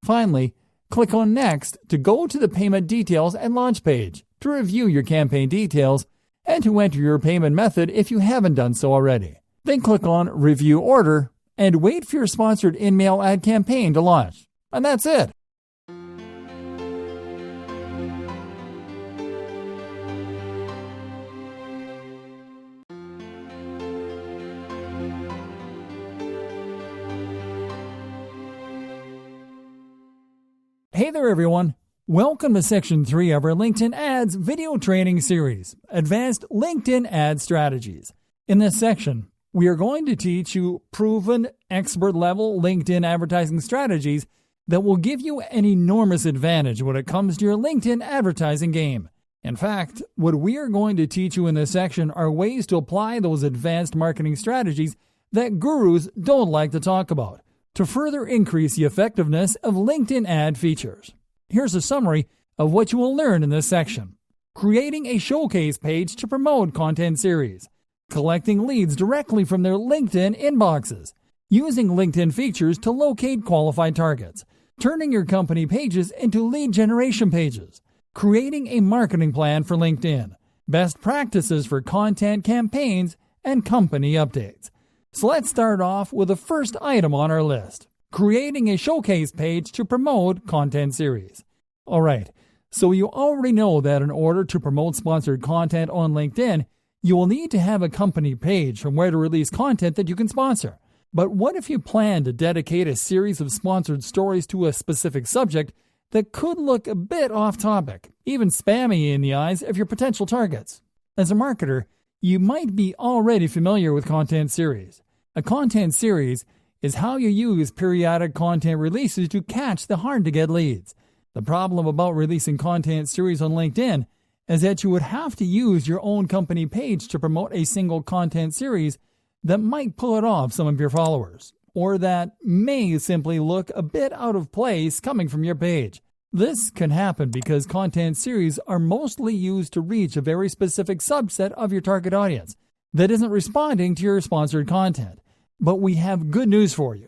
Finally, click on Next to go to the Payment Details and Launch page to review your campaign details and to enter your payment method if you haven't done so already. Then click on Review Order and wait for your sponsored in-mail ad campaign to launch. And that's it. Hey there, everyone. Welcome to Section 3 of our LinkedIn Ads video training series, Advanced LinkedIn Ad Strategies. In this section, we are going to teach you proven, expert-level LinkedIn advertising strategies that will give you an enormous advantage when it comes to your LinkedIn advertising game. In fact, what we are going to teach you in this section are ways to apply those advanced marketing strategies that gurus don't like to talk about, to further increase the effectiveness of LinkedIn ad features. Here's a summary of what you will learn in this section. Creating a showcase page to promote content series. Collecting leads directly from their LinkedIn inboxes. Using LinkedIn features to locate qualified targets. Turning your company pages into lead generation pages. Creating a marketing plan for LinkedIn. Best practices for content campaigns and company updates. So let's start off with the first item on our list, creating a showcase page to promote content series. All right, so you already know that in order to promote sponsored content on LinkedIn, you will need to have a company page from where to release content that you can sponsor. But what if you plan to dedicate a series of sponsored stories to a specific subject that could look a bit off topic, even spammy in the eyes of your potential targets? As a marketer, you might be already familiar with content series. A content series is how you use periodic content releases to catch the hard-to-get leads. The problem about releasing content series on LinkedIn is that you would have to use your own company page to promote a single content series that might put off some of your followers, or that may simply look a bit out of place coming from your page. This can happen because content series are mostly used to reach a very specific subset of your target audience that isn't responding to your sponsored content. But we have good news for you.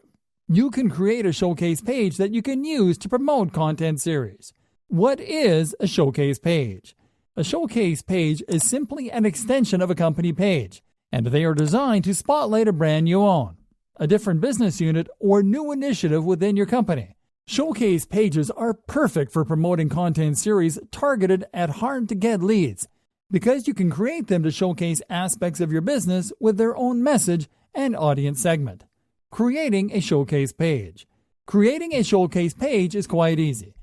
You can create a showcase page that you can use to promote content series. What is a showcase page? A showcase page is simply an extension of a company page, and they are designed to spotlight a brand you own, a different business unit, or new initiative within your company. Showcase pages are perfect for promoting content series targeted at hard-to-get leads, because you can create them to showcase aspects of your business with their own message and audience segment. Creating a showcase page. Creating a showcase page is quite easy.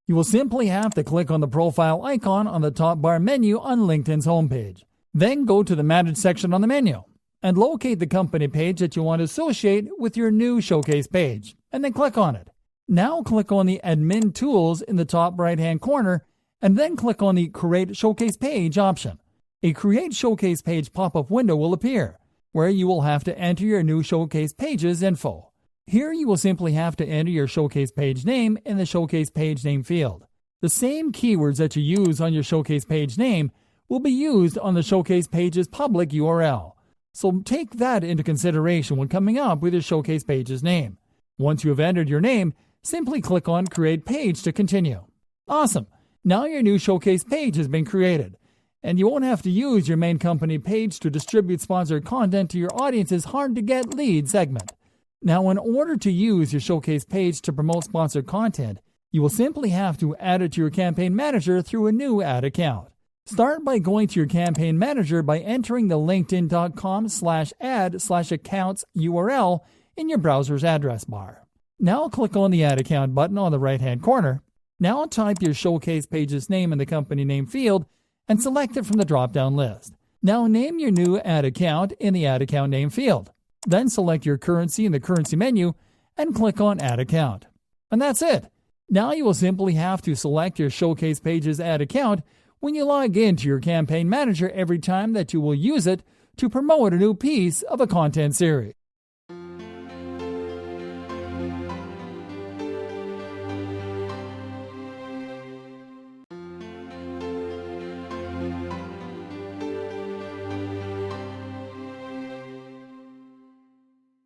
You will simply have to click on the profile icon on the top bar menu on LinkedIn's homepage. Then go to the Manage section on the menu and locate the company page that you want to associate with your new showcase page, and then click on it. Now click on the Admin Tools in the top right-hand corner, and then click on the Create Showcase Page option. A Create Showcase Page pop-up window will appear, where you will have to enter your new showcase page's info. Here you will simply have to enter your showcase page name in the showcase page name field. The same keywords that you use on your showcase page name will be used on the showcase page's public URL. So take that into consideration when coming up with your showcase page's name. Once you have entered your name, simply click on Create Page to continue. Awesome! Now your new showcase page has been created, and you won't have to use your main company page to distribute sponsored content to your audience's hard-to-get lead segment. Now, in order to use your showcase page to promote sponsored content, you will simply have to add it to your campaign manager through a new ad account. Start by going to your campaign manager by entering the linkedin.com/ad/accounts URL in your browser's address bar. Now click on the Add Account button on the right-hand corner. Now type your Showcase Pages name in the company name field and select it from the drop-down list. Now name your new Add Account in the Add Account name field. Then select your currency in the currency menu and click on Add Account. And that's it. Now you will simply have to select your Showcase Pages Add Account when you log into your Campaign Manager every time that you will use it to promote a new piece of a content series.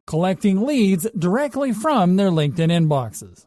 Collecting leads directly from their LinkedIn inboxes.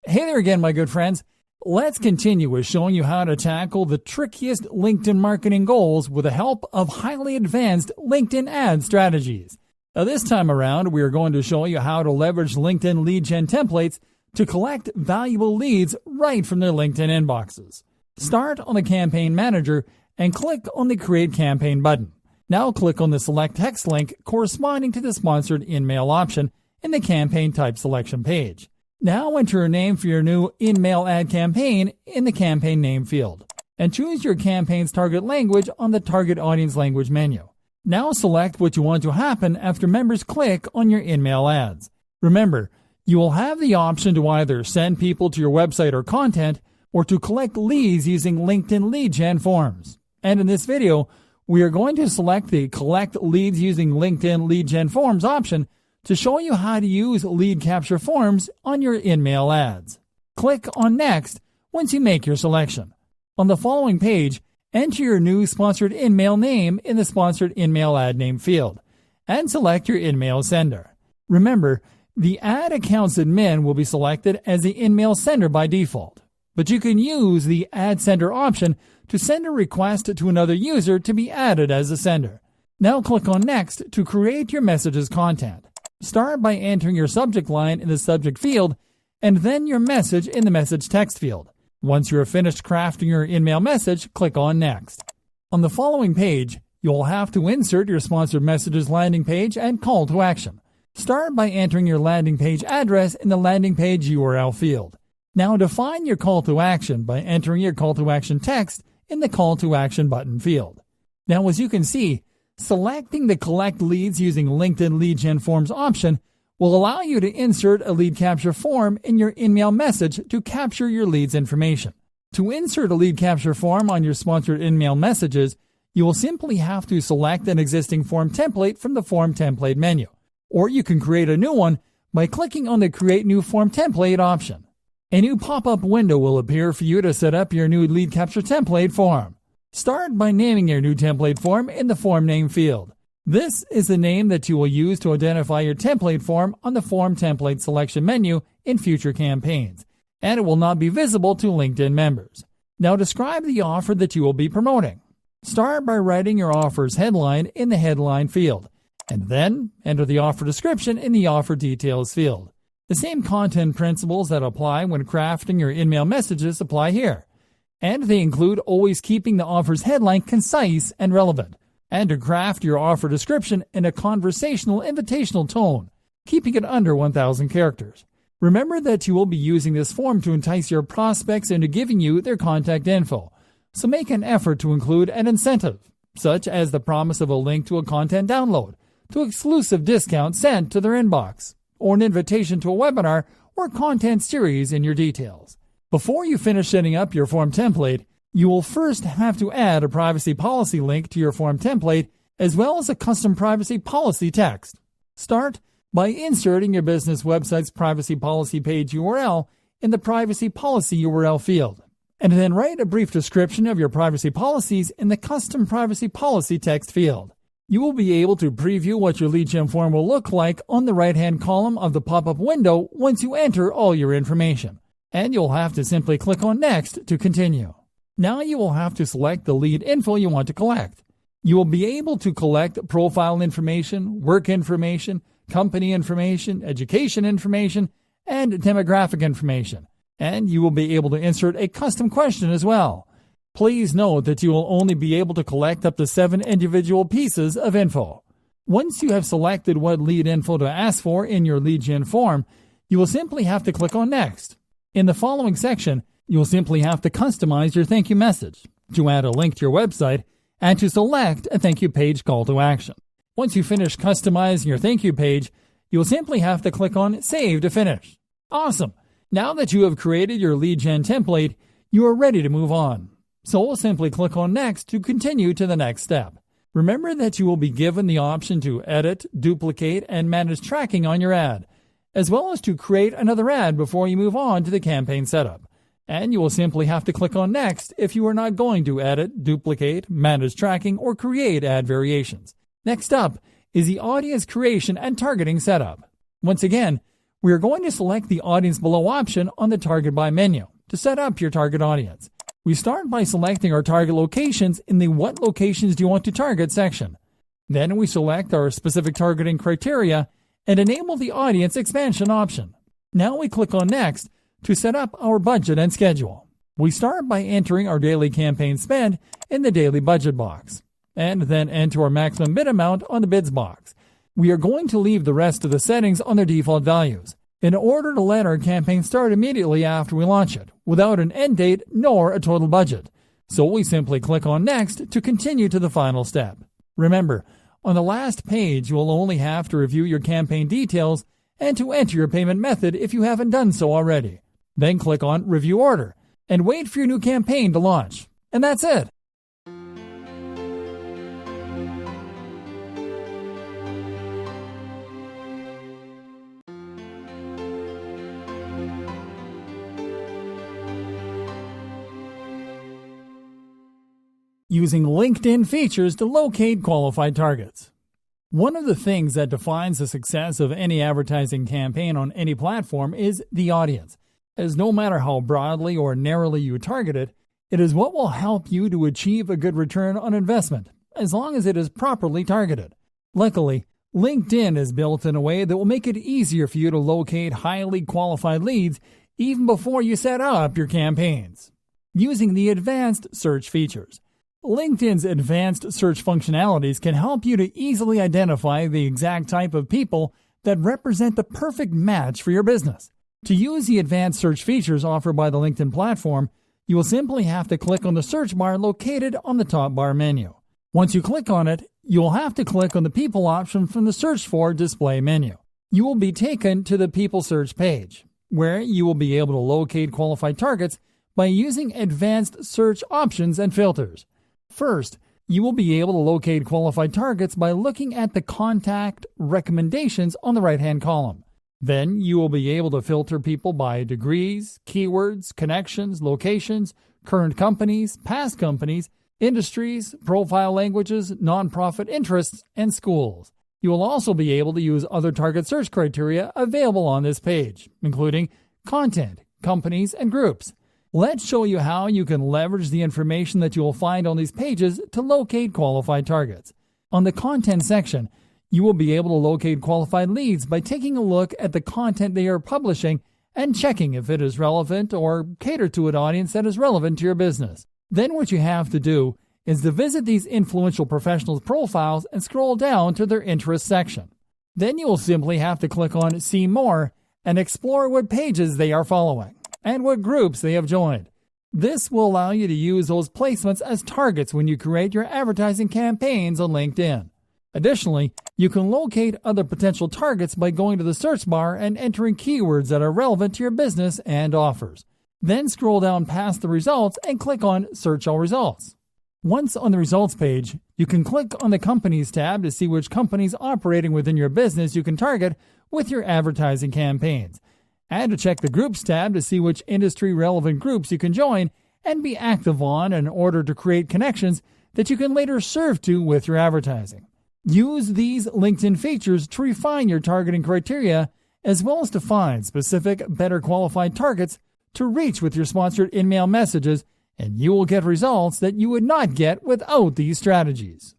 Hey there again, my good friends. Let's continue with showing you how to tackle the trickiest LinkedIn marketing goals with the help of highly advanced LinkedIn ad strategies. Now, this time around, we are going to show you how to leverage LinkedIn lead gen templates to collect valuable leads right from their LinkedIn inboxes. Start on the Campaign Manager and click on the Create Campaign button. Now click on the Select Text link corresponding to the Sponsored InMail option in the Campaign Type Selection page. Now enter a name for your new InMail ad campaign in the Campaign Name field, and choose your campaign's target language on the Target Audience Language menu. Now select what you want to happen after members click on your InMail ads. Remember, you will have the option to either send people to your website or content, or to collect leads using LinkedIn lead gen forms. And in this video, we are going to select the Collect Leads using LinkedIn lead gen forms option to show you how to use lead capture forms on your InMail ads. Click on Next once you make your selection. On the following page, enter your new Sponsored InMail name in the Sponsored InMail ad name field, and select your InMail sender. Remember, the ad account's admin will be selected as the InMail sender by default, but you can use the Add Sender option to send a request to another user to be added as a sender. Now click on Next to create your message's content. Start by entering your subject line in the subject field and then your message in the message text field. Once you are finished crafting your InMail message, click on Next. On the following page, you will have to insert your sponsored messages landing page and call to action. Start by entering your landing page address in the landing page URL field. Now define your call to action by entering your call to action text in the Call to Action button field. Now, as you can see, selecting the Collect Leads using LinkedIn lead gen forms option will allow you to insert a lead capture form in your InMail message to capture your lead's information. To insert a lead capture form on your sponsored InMail messages, you will simply have to select an existing form template from the Form Template menu, or you can create a new one by clicking on the Create New Form Template option. A new pop-up window will appear for you to set up your new lead capture template form. Start by naming your new template form in the Form Name field. This is the name that you will use to identify your template form on the Form Template Selection menu in future campaigns, and it will not be visible to LinkedIn members. Now describe the offer that you will be promoting. Start by writing your offer's headline in the Headline field, and then enter the offer description in the Offer Details field. The same content principles that apply when crafting your InMail messages apply here, and they include always keeping the offer's headline concise and relevant, and to craft your offer description in a conversational, invitational tone, keeping it under 1,000 characters. Remember that you will be using this form to entice your prospects into giving you their contact info, so make an effort to include an incentive, such as the promise of a link to a content download, to exclusive discount sent to their inbox, or an invitation to a webinar or content series in your details. Before you finish setting up your form template, you will first have to add a privacy policy link to your form template as well as a custom privacy policy text. Start by inserting your business website's privacy policy page URL in the privacy policy URL field, and then write a brief description of your privacy policies in the custom privacy policy text field. You will be able to preview what your lead gen form will look like on the right-hand column of the pop-up window once you enter all your information, and you'll have to simply click on Next to continue. Now you will have to select the lead info you want to collect. You will be able to collect profile information, work information, company information, education information, and demographic information, and you will be able to insert a custom question as well. Please note that you will only be able to collect up to 7 individual pieces of info. Once you have selected what lead info to ask for in your lead gen form, you will simply have to click on Next. In the following section, you will simply have to customize your thank you message, to add a link to your website, and to select a thank you page call to action. Once you finish customizing your thank you page, you will simply have to click on Save to finish. Awesome! Now that you have created your lead gen template, you are ready to move on. So we'll simply click on Next to continue to the next step. Remember that you will be given the option to edit, duplicate, and manage tracking on your ad, as well as to create another ad before you move on to the campaign setup. And you will simply have to click on Next if you are not going to edit, duplicate, manage tracking, or create ad variations. Next up is the audience creation and targeting setup. Once again, we are going to select the Audience Below option on the Target By menu to set up your target audience. We start by selecting our target locations in the What Locations Do You Want to Target section. Then we select our specific targeting criteria and enable the Audience Expansion option. Now we click on Next to set up our budget and schedule. We start by entering our daily campaign spend in the daily budget box, and then enter our maximum bid amount on the bids box. We are going to leave the rest of the settings on their default values in order to let our campaign start immediately after we launch it, without an end date nor a total budget. So we simply click on Next to continue to the final step. Remember, on the last page you will only have to review your campaign details and to enter your payment method if you haven't done so already. Then click on Review Order and wait for your new campaign to launch. And that's it. Using LinkedIn features to locate qualified targets. One of the things that defines the success of any advertising campaign on any platform is the audience, as no matter how broadly or narrowly you target it, it is what will help you to achieve a good return on investment, as long as it is properly targeted. Luckily, LinkedIn is built in a way that will make it easier for you to locate highly qualified leads even before you set up your campaigns. Using the advanced search features. LinkedIn's advanced search functionalities can help you to easily identify the exact type of people that represent the perfect match for your business. To use the advanced search features offered by the LinkedIn platform, you will simply have to click on the search bar located on the top bar menu. Once you click on it, you will have to click on the People option from the Search For display menu. You will be taken to the People search page, where you will be able to locate qualified targets by using advanced search options and filters. First, you will be able to locate qualified targets by looking at the Contact Recommendations on the right-hand column. Then you will be able to filter people by degrees, keywords, connections, locations, current companies, past companies, industries, profile languages, nonprofit interests, and schools. You will also be able to use other target search criteria available on this page, including content, companies, and groups. Let's show you how you can leverage the information that you will find on these pages to locate qualified targets. On the content section, you will be able to locate qualified leads by taking a look at the content they are publishing and checking if it is relevant or cater to an audience that is relevant to your business. Then what you have to do is to visit these influential professionals' profiles and scroll down to their interests section. Then you will simply have to click on See More and explore what pages they are following and what groups they have joined. This will allow you to use those placements as targets when you create your advertising campaigns on LinkedIn. Additionally, you can locate other potential targets by going to the search bar and entering keywords that are relevant to your business and offers. Then scroll down past the results and click on Search All Results. Once on the results page, you can click on the Companies tab to see which companies operating within your business you can target with your advertising campaigns, and to check the Groups tab to see which industry-relevant groups you can join and be active on in order to create connections that you can later serve to with your advertising. Use these LinkedIn features to refine your targeting criteria, as well as to find specific, better qualified targets to reach with your sponsored in-mail messages, and you will get results that you would not get without these strategies.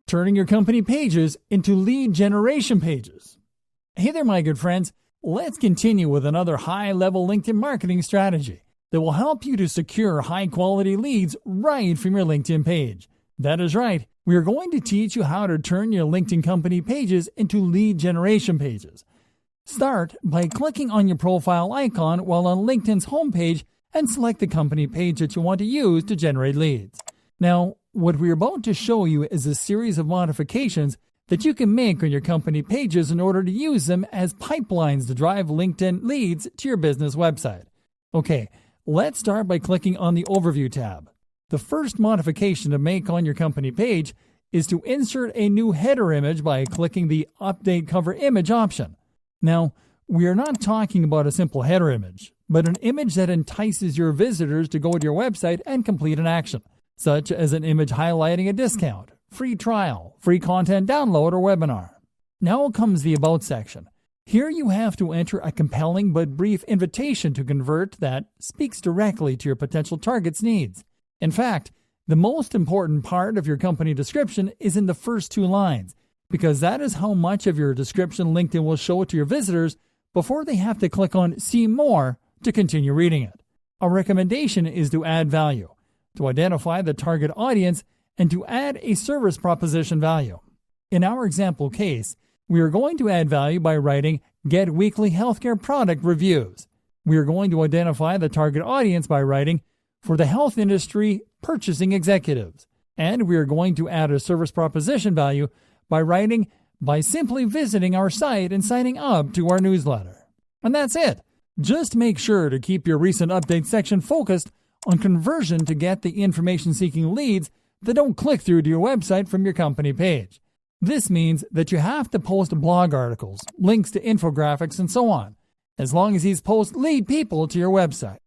Turning your company pages into lead generation pages. Hey there, my good friends. let's continue with another high-level LinkedIn marketing strategy that will help you to secure high-quality leads right from your LinkedIn page. That is right. We are going to teach you how to turn your LinkedIn company pages into lead generation pages. Start by clicking on your profile icon while on LinkedIn's homepage and select the company page that you want to use to generate leads. Now, what we're about to show you is a series of modifications that you can make on your company pages in order to use them as pipelines to drive LinkedIn leads to your business website. Okay, let's start by clicking on the Overview tab. The first modification to make on your company page is to insert a new header image by clicking the Update Cover Image option. Now, we are not talking about a simple header image, but an image that entices your visitors to go to your website and complete an action, such as an image highlighting a discount, free trial, free content download, or webinar. Now comes the About section. Here you have to enter a compelling but brief invitation to convert that speaks directly to your potential target's needs. In fact, the most important part of your company description is in the first 2 lines, because that is how much of your description LinkedIn will show to your visitors before they have to click on See More to continue reading it. Our recommendation is to add value, to identify the target audience, and to add a service proposition value. In our example case, we are going to add value by writing Get Weekly Healthcare Product Reviews. We are going to identify the target audience by writing For the Health Industry Purchasing Executives. And we are going to add a service proposition value by writing By simply visiting our site and signing up to our newsletter. And that's it. Just make sure to keep your recent update section focused on conversion to get the information-seeking leads that don't click through to your website from your company page. This means that you have to post blog articles, links to infographics, and so on, as long as these posts lead people to your website.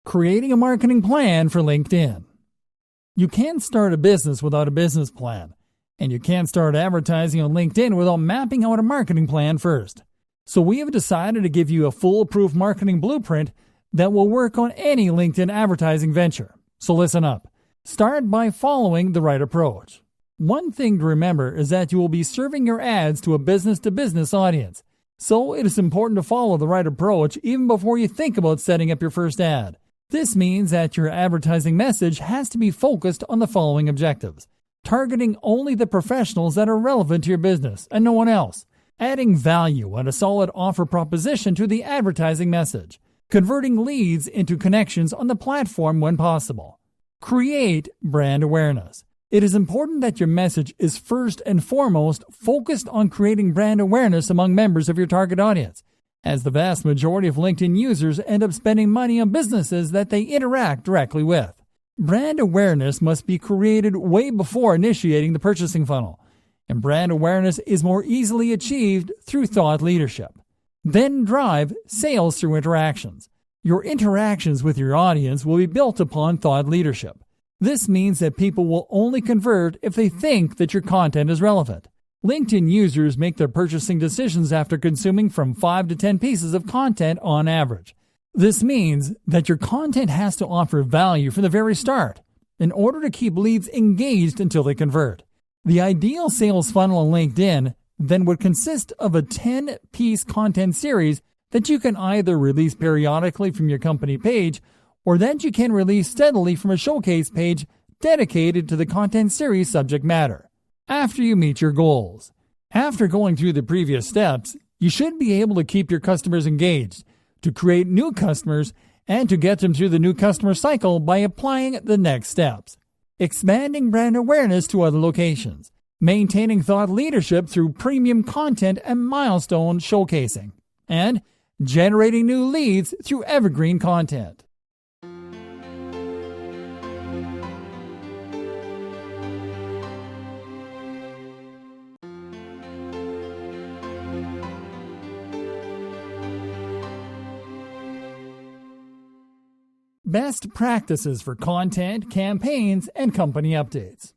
Creating a marketing plan for LinkedIn. You can't start a business without a business plan, and you can't start advertising on LinkedIn without mapping out a marketing plan first. So we have decided to give you a foolproof marketing blueprint that will work on any LinkedIn advertising venture. So listen up. Start by following the right approach. One thing to remember is that you will be serving your ads to a business-to-business audience. So it is important to follow the right approach even before you think about setting up your first ad. This means that your advertising message has to be focused on the following objectives: targeting only the professionals that are relevant to your business and no one else, adding value and a solid offer proposition to the advertising message, converting leads into connections on the platform when possible. Create brand awareness. It is important that your message is first and foremost focused on creating brand awareness among members of your target audience, as the vast majority of LinkedIn users end up spending money on businesses that they interact directly with. Brand awareness must be created way before initiating the purchasing funnel, and brand awareness is more easily achieved through thought leadership. Then drive sales through interactions. Your interactions with your audience will be built upon thought leadership. This means that people will only convert if they think that your content is relevant. LinkedIn users make their purchasing decisions after consuming from 5 to 10 pieces of content on average. This means that your content has to offer value from the very start in order to keep leads engaged until they convert. The ideal sales funnel on LinkedIn then would consist of a 10-piece content series that you can either release periodically from your company page or that you can release steadily from a showcase page dedicated to the content series subject matter. After you meet your goals. After going through the previous steps, you should be able to keep your customers engaged, to create new customers, and to get them through the new customer cycle by applying the next steps. Expanding brand awareness to other locations. Maintaining thought leadership through premium content and milestone showcasing. And generating new leads through evergreen content. Best practices for content, campaigns, and company updates.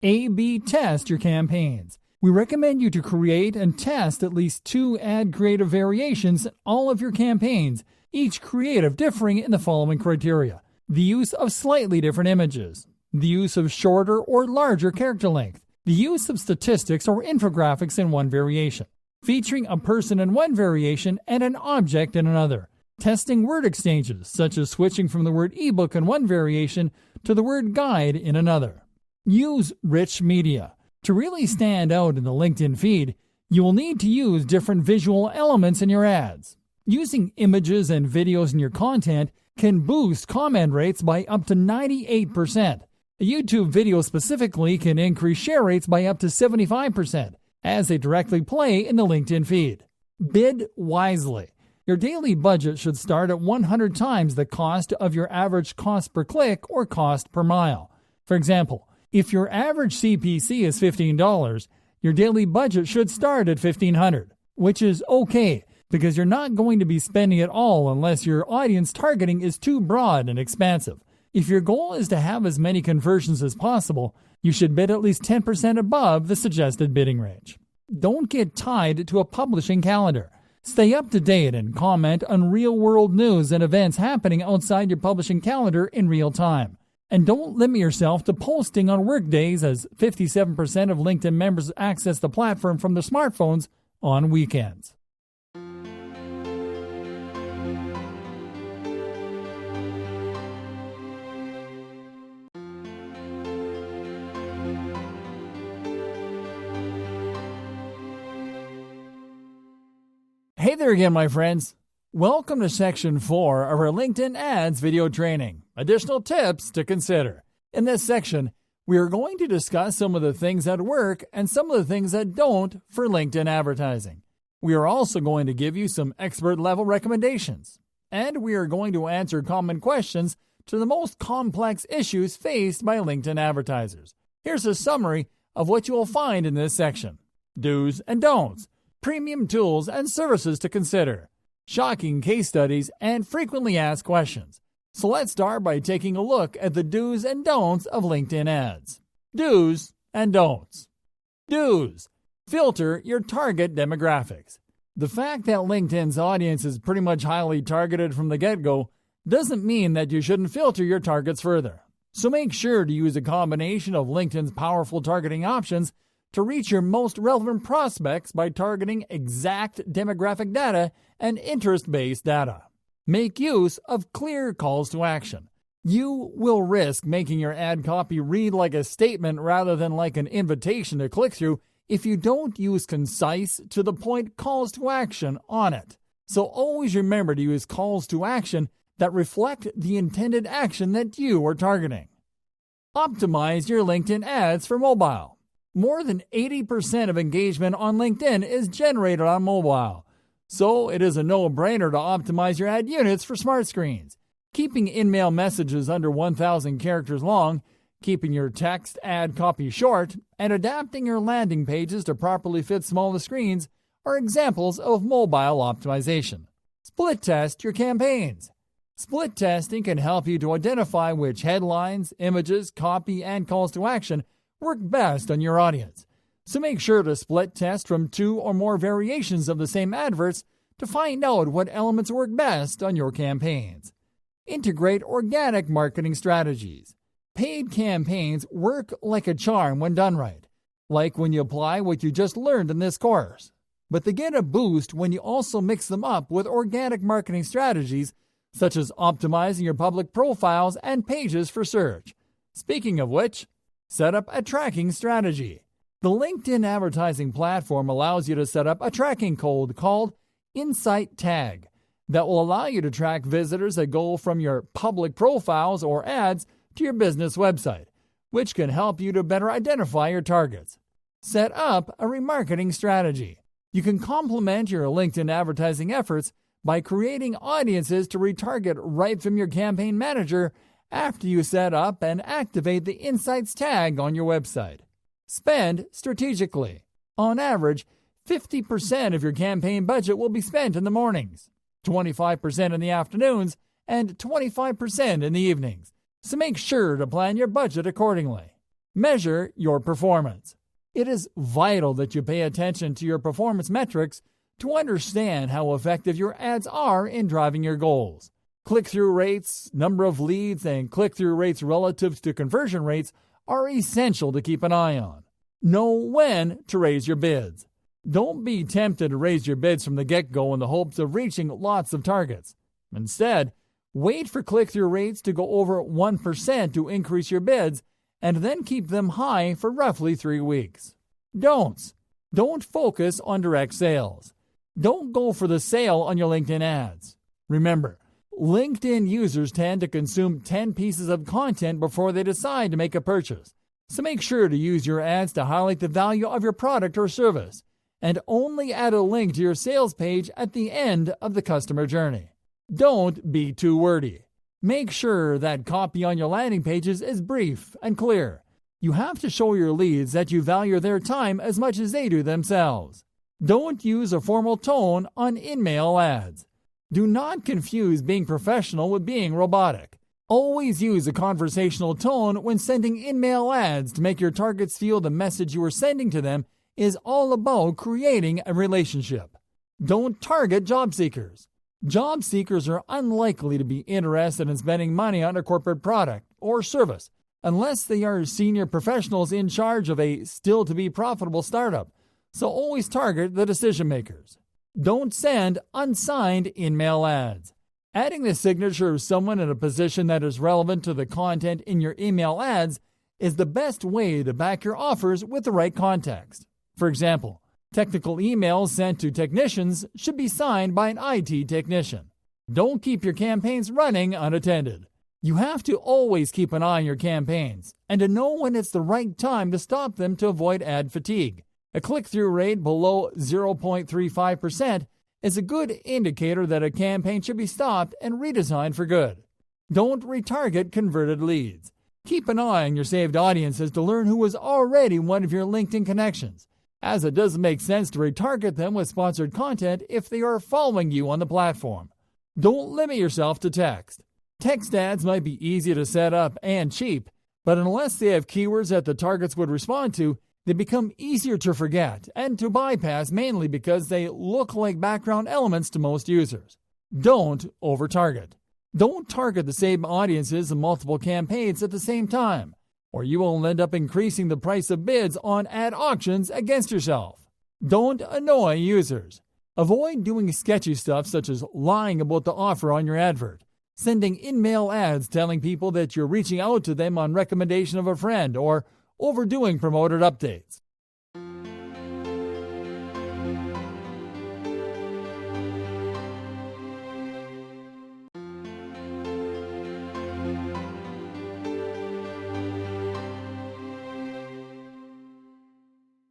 A/B test your campaigns. We recommend you to create and test at least 2 ad creative variations in all of your campaigns, each creative differing in the following criteria: the use of slightly different images, the use of shorter or larger character length, the use of statistics or infographics in one variation, featuring a person in one variation and an object in another, testing word exchanges, such as switching from the word ebook in one variation to the word guide in another. Use rich media. To really stand out in the LinkedIn feed, you will need to use different visual elements in your ads. Using images and videos in your content can boost comment rates by up to 98%. A YouTube video specifically can increase share rates by up to 75%, as they directly play in the LinkedIn feed. Bid wisely. Your daily budget should start at 100 times the cost of your average cost per click or cost per mile. For example, if your average CPC is $15, your daily budget should start at $1,500, which is okay because you're not going to be spending it all unless your audience targeting is too broad and expansive. If your goal is to have as many conversions as possible, you should bid at least 10% above the suggested bidding range. Don't get tied to a publishing calendar. Stay up to date and comment on real-world news and events happening outside your publishing calendar in real time. And don't limit yourself to posting on work days, as 57% of LinkedIn members access the platform from their smartphones on weekends. Hey there again, my friends. Welcome to Section 4 of our LinkedIn Ads video training. Additional tips to consider. In this section, we are going to discuss some of the things that work and some of the things that don't for LinkedIn advertising. We are also going to give you some expert-level recommendations. And we are going to answer common questions to the most complex issues faced by LinkedIn advertisers. Here's a summary of what you will find in this section. Do's and don'ts. Premium tools and services to consider. Shocking case studies and frequently asked questions. So let's start by taking a look at the do's and don'ts of LinkedIn ads. Do's and don'ts. Do's. Filter your target demographics. The fact that LinkedIn's audience is pretty much highly targeted from the get-go doesn't mean that you shouldn't filter your targets further. So make sure to use a combination of LinkedIn's powerful targeting options to reach your most relevant prospects by targeting exact demographic data and interest-based data. Make use of clear calls to action. You will risk making your ad copy read like a statement rather than like an invitation to click through if you don't use concise, to-the-point calls to action on it. So always remember to use calls to action that reflect the intended action that you are targeting. Optimize your LinkedIn ads for mobile. More than 80% of engagement on LinkedIn is generated on mobile, so it is a no-brainer to optimize your ad units for smart screens. Keeping in-mail messages under 1,000 characters long, keeping your text ad copy short, and adapting your landing pages to properly fit smaller screens are examples of mobile optimization. Split test your campaigns. Split testing can help you to identify which headlines, images, copy, and calls to action work best on your audience. So make sure to split test from 2 or more variations of the same adverts to find out what elements work best on your campaigns. Integrate organic marketing strategies. Paid campaigns work like a charm when done right, like when you apply what you just learned in this course. But they get a boost when you also mix them up with organic marketing strategies such as optimizing your public profiles and pages for search. Speaking of which, set up a tracking strategy. The LinkedIn advertising platform allows you to set up a tracking code called Insight Tag that will allow you to track visitors that go from your public profiles or ads to your business website, which can help you to better identify your targets. Set up a remarketing strategy. You can complement your LinkedIn advertising efforts by creating audiences to retarget right from your campaign manager after you set up and activate the Insights tag on your website. Spend strategically. On average, 50% of your campaign budget will be spent in the mornings, 25% in the afternoons, and 25% in the evenings. So make sure to plan your budget accordingly. Measure your performance. It is vital that you pay attention to your performance metrics to understand how effective your ads are in driving your goals. Click-through rates, number of leads, and click-through rates relative to conversion rates are essential to keep an eye on. Know when to raise your bids. Don't be tempted to raise your bids from the get-go in the hopes of reaching lots of targets. Instead, wait for click-through rates to go over 1% to increase your bids, and then keep them high for roughly 3 weeks. Don'ts. Don't focus on direct sales. Don't go for the sale on your LinkedIn ads. Remember, LinkedIn users tend to consume 10 pieces of content before they decide to make a purchase. So make sure to use your ads to highlight the value of your product or service, and only add a link to your sales page at the end of the customer journey. Don't be too wordy. Make sure that copy on your landing pages is brief and clear. You have to show your leads that you value their time as much as they do themselves. Don't use a formal tone on in-mail ads. Do not confuse being professional with being robotic. Always use a conversational tone when sending in-mail ads to make your targets feel the message you are sending to them is all about creating a relationship. Don't target job seekers. Job seekers are unlikely to be interested in spending money on a corporate product or service unless they are senior professionals in charge of a still-to-be profitable startup, so always target the decision makers. Don't send unsigned in-mail ads. Adding the signature of someone in a position that is relevant to the content in your email ads is the best way to back your offers with the right context. For example, technical emails sent to technicians should be signed by an IT technician. Don't keep your campaigns running unattended. You have to always keep an eye on your campaigns and to know when it's the right time to stop them to avoid ad fatigue. A click-through rate below 0.35% is a good indicator that a campaign should be stopped and redesigned for good. Don't retarget converted leads. Keep an eye on your saved audiences to learn who was already one of your LinkedIn connections, as it doesn't make sense to retarget them with sponsored content if they are following you on the platform. Don't limit yourself to text. Text ads might be easy to set up and cheap, but unless they have keywords that the targets would respond to, they become easier to forget and to bypass, mainly because they look like background elements to most users. Don't over-target. Don't target the same audiences in multiple campaigns at the same time, or you will end up increasing the price of bids on ad auctions against yourself. Don't annoy users. Avoid doing sketchy stuff such as lying about the offer on your advert, sending in-mail ads telling people that you're reaching out to them on recommendation of a friend, or overdoing promoted updates.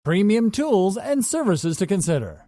Premium tools and services to consider.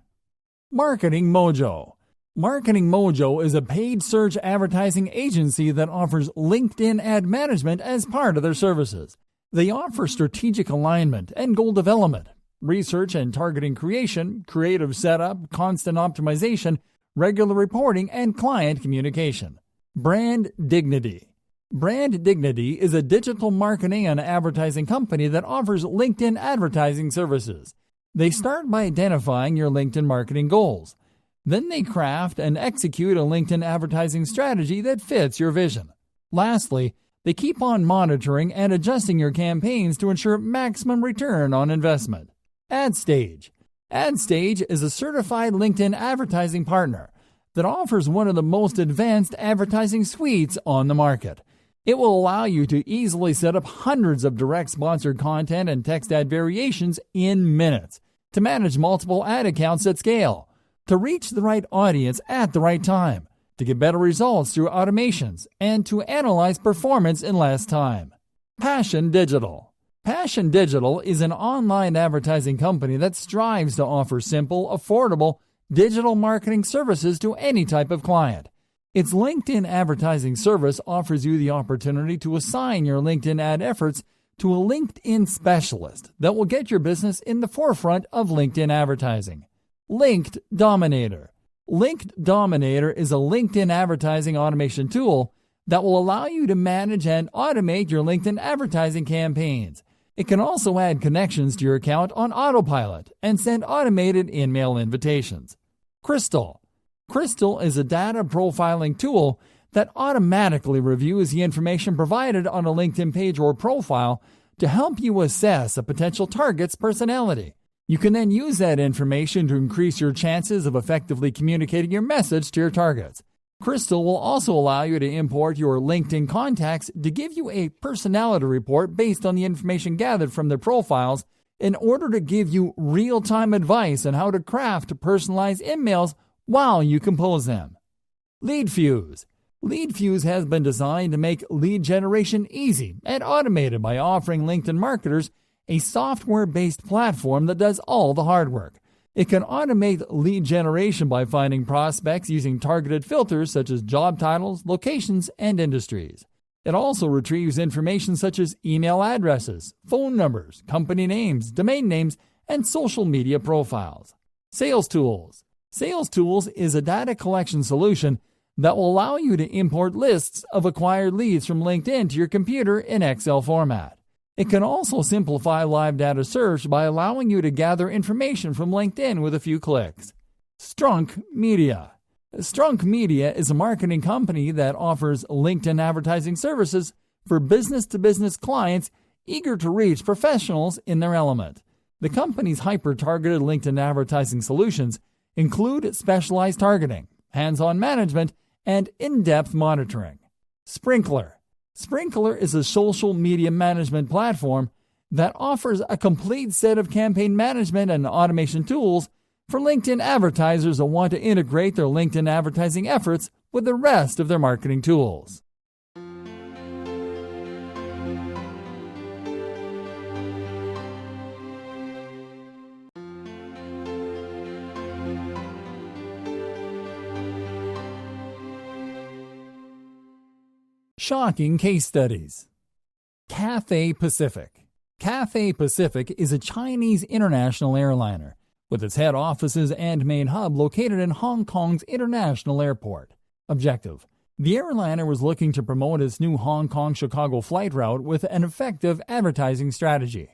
Marketing Mojo. Marketing Mojo is a paid search advertising agency that offers LinkedIn ad management as part of their services. They offer strategic alignment and goal development, research and targeting creation, creative setup, constant optimization, regular reporting, and client communication. Brand Dignity. Brand Dignity is a digital marketing and advertising company that offers LinkedIn advertising services. They start by identifying your LinkedIn marketing goals. Then they craft and execute a LinkedIn advertising strategy that fits your vision. Lastly, they keep on monitoring and adjusting your campaigns to ensure maximum return on investment. AdStage. AdStage is a certified LinkedIn advertising partner that offers one of the most advanced advertising suites on the market. It will allow you to easily set up hundreds of direct sponsored content and text ad variations in minutes, to manage multiple ad accounts at scale, to reach the right audience at the right time, to get better results through automations, and to analyze performance in less time. Passion Digital. Passion Digital is an online advertising company that strives to offer simple, affordable digital marketing services to any type of client. Its LinkedIn advertising service offers you the opportunity to assign your LinkedIn ad efforts to a LinkedIn specialist that will get your business in the forefront of LinkedIn advertising. Linked Dominator. Linked Dominator is a LinkedIn advertising automation tool that will allow you to manage and automate your LinkedIn advertising campaigns. It can also add connections to your account on autopilot and send automated in-mail invitations. Crystal. Crystal is a data profiling tool that automatically reviews the information provided on a LinkedIn page or profile to help you assess a potential target's personality. You can then use that information to increase your chances of effectively communicating your message to your targets. Crystal will also allow you to import your LinkedIn contacts to give you a personality report based on the information gathered from their profiles in order to give you real-time advice on how to craft personalized emails while you compose them. LeadFuse. LeadFuse has been designed to make lead generation easy and automated by offering LinkedIn marketers a software-based platform that does all the hard work. It can automate lead generation by finding prospects using targeted filters such as job titles, locations, and industries. It also retrieves information such as email addresses, phone numbers, company names, domain names, and social media profiles. Sales Tools. Sales Tools is a data collection solution that will allow you to import lists of acquired leads from LinkedIn to your computer in Excel format. It can also simplify live data search by allowing you to gather information from LinkedIn with a few clicks. Strunk Media. Strunk Media is a marketing company that offers LinkedIn advertising services for business-to-business clients eager to reach professionals in their element. The company's hyper-targeted LinkedIn advertising solutions include specialized targeting, hands-on management, and in-depth monitoring. Sprinkler. Sprinkler is a social media management platform that offers a complete set of campaign management and automation tools for LinkedIn advertisers that want to integrate their LinkedIn advertising efforts with the rest of their marketing tools. Shocking case studies. Cathay Pacific. Cathay Pacific is a Chinese international airliner with its head offices and main hub located in Hong Kong's International Airport. Objective: the airliner was looking to promote its new Hong Kong-Chicago flight route with an effective advertising strategy.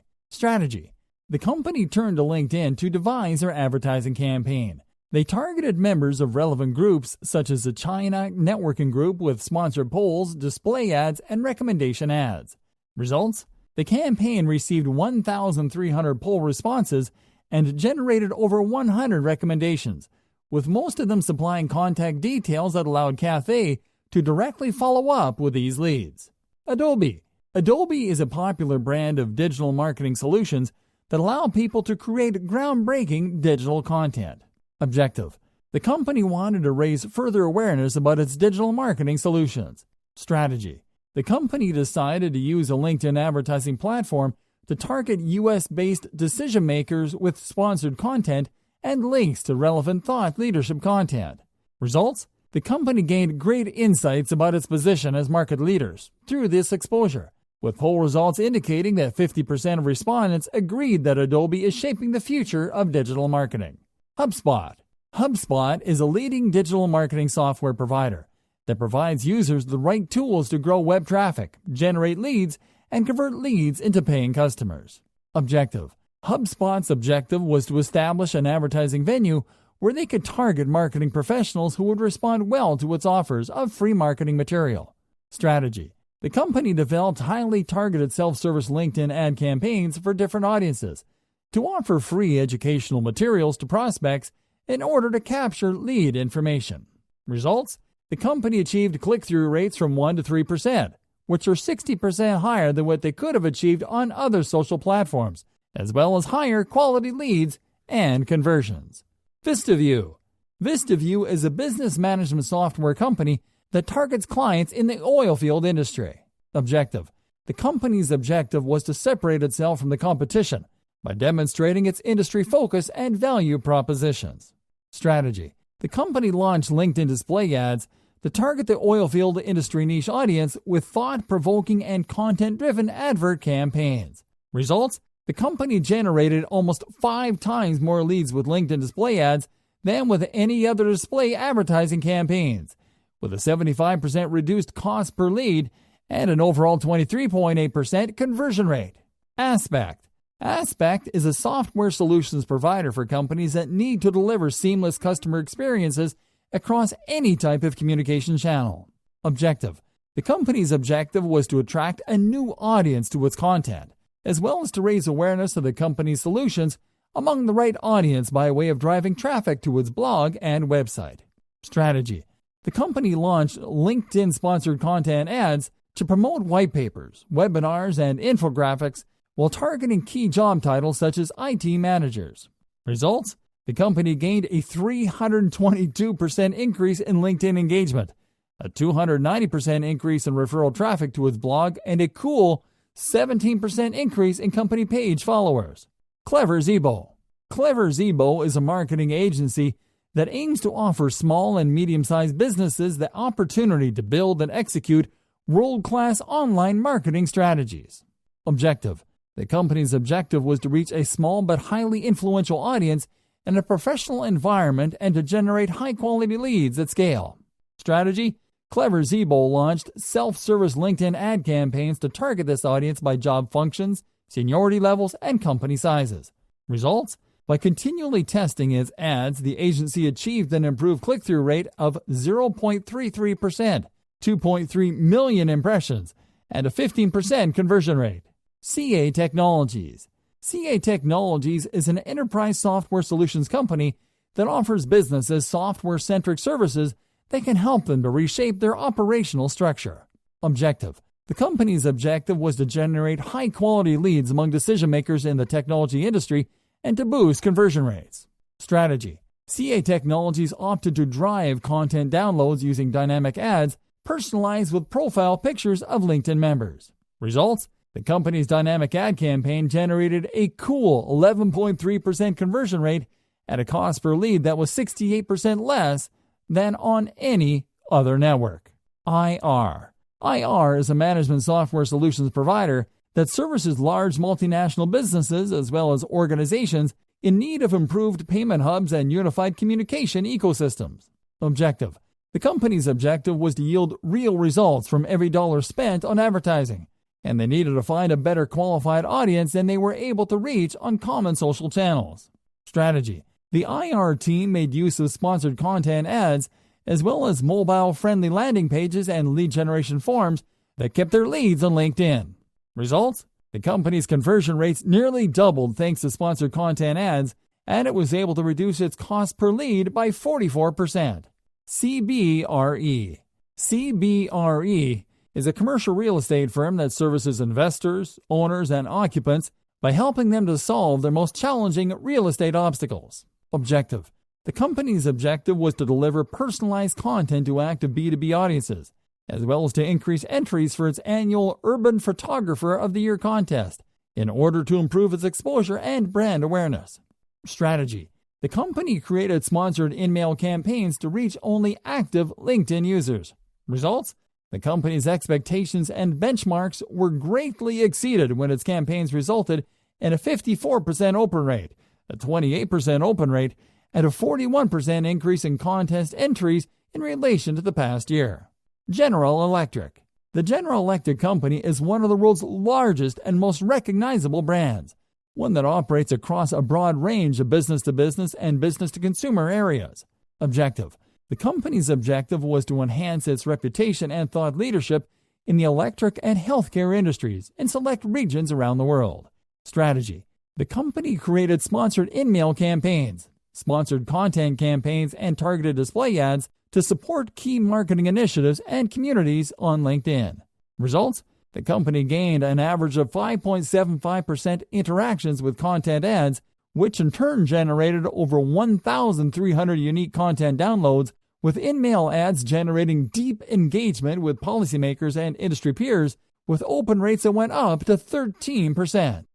The company turned to LinkedIn to devise their advertising campaign. They targeted members of relevant groups such as the China networking group with sponsored polls, display ads, and recommendation ads. Results? The campaign received 1,300 poll responses and generated over 100 recommendations, with most of them supplying contact details that allowed Cathay to directly follow up with these leads. Adobe. Adobe is a popular brand of digital marketing solutions that allow people to create groundbreaking digital content. Objective: the company wanted to raise further awareness about its digital marketing solutions. Strategy: the company decided to use a LinkedIn advertising platform to target U.S.-based decision makers with sponsored content and links to relevant thought leadership content. Results: the company gained great insights about its position as market leaders through this exposure, with poll results indicating that 50% of respondents agreed that Adobe is shaping the future of digital marketing. HubSpot. HubSpot is a leading digital marketing software provider that provides users the right tools to grow web traffic, generate leads, and convert leads into paying customers. Objective: HubSpot's objective was to establish an advertising venue where they could target marketing professionals who would respond well to its offers of free marketing material. Strategy: the company developed highly targeted self-service LinkedIn ad campaigns for different audiences to offer free educational materials to prospects in order to capture lead information. Results: the company achieved click-through rates from 1 to 3%, which are 60% higher than what they could have achieved on other social platforms, as well as higher quality leads and conversions. VistaView. VistaView is a business management software company that targets clients in the oilfield industry. Objective: the company's objective was to separate itself from the competition by demonstrating its industry focus and value propositions. Strategy: the company launched LinkedIn display ads to target the oilfield industry niche audience with thought-provoking and content-driven advert campaigns. Results: the company generated almost 5 times more leads with LinkedIn display ads than with any other display advertising campaigns, with a 75% reduced cost per lead and an overall 23.8% conversion rate. Aspect. Aspect is a software solutions provider for companies that need to deliver seamless customer experiences across any type of communication channel. Objective. The company's objective was to attract a new audience to its content, as well as to raise awareness of the company's solutions among the right audience by way of driving traffic to its blog and website. Strategy. The company launched LinkedIn-sponsored content ads to promote white papers, webinars, and infographics while targeting key job titles such as IT managers. Results? The company gained a 322% increase in LinkedIn engagement, a 290% increase in referral traffic to its blog, and a cool 17% increase in company page followers. Clever Zebo. Clever Zebo is a marketing agency that aims to offer small and medium-sized businesses the opportunity to build and execute world-class online marketing strategies. Objective. The company's objective was to reach a small but highly influential audience in a professional environment and to generate high-quality leads at scale. Strategy. Clever Zebo launched self-service LinkedIn ad campaigns to target this audience by job functions, seniority levels, and company sizes. Results? By continually testing its ads, the agency achieved an improved click-through rate of 0.33%, 2.3 million impressions, and a 15% conversion rate. CA Technologies. CA Technologies is an enterprise software solutions company that offers businesses software-centric services that can help them to reshape their operational structure. Objective. The company's objective was to generate high-quality leads among decision-makers in the technology industry and to boost conversion rates. Strategy. CA Technologies opted to drive content downloads using dynamic ads personalized with profile pictures of LinkedIn members. Results? The company's dynamic ad campaign generated a cool 11.3% conversion rate at a cost per lead that was 68% less than on any other network. IR. IR is a management software solutions provider that services large multinational businesses as well as organizations in need of improved payment hubs and unified communication ecosystems. Objective. The company's objective was to yield real results from every dollar spent on advertising, and they needed to find a better qualified audience than they were able to reach on common social channels. Strategy. The IR team made use of sponsored content ads as well as mobile-friendly landing pages and lead generation forms that kept their leads on LinkedIn. Results? The company's conversion rates nearly doubled thanks to sponsored content ads, and it was able to reduce its cost per lead by 44%. CBRE. CBRE is a commercial real estate firm that services investors, owners, and occupants by helping them to solve their most challenging real estate obstacles. Objective. The company's objective was to deliver personalized content to active B2B audiences, as well as to increase entries for its annual Urban Photographer of the Year contest in order to improve its exposure and brand awareness. Strategy. The company created sponsored in-mail campaigns to reach only active LinkedIn users. Results? The company's expectations and benchmarks were greatly exceeded when its campaigns resulted in a 54% open rate, a 28% open rate, and a 41% increase in contest entries in relation to the past year. General Electric. The General Electric Company is one of the world's largest and most recognizable brands, one that operates across a broad range of business-to-business and business-to-consumer areas. Objective. The company's objective was to enhance its reputation and thought leadership in the electric and healthcare industries in select regions around the world. Strategy. The company created sponsored in-mail campaigns, sponsored content campaigns, and targeted display ads to support key marketing initiatives and communities on LinkedIn. Results? The company gained an average of 5.75% interactions with content ads, which in turn generated over 1,300 unique content downloads, with in-mail ads generating deep engagement with policymakers and industry peers, with open rates that went up to 13%.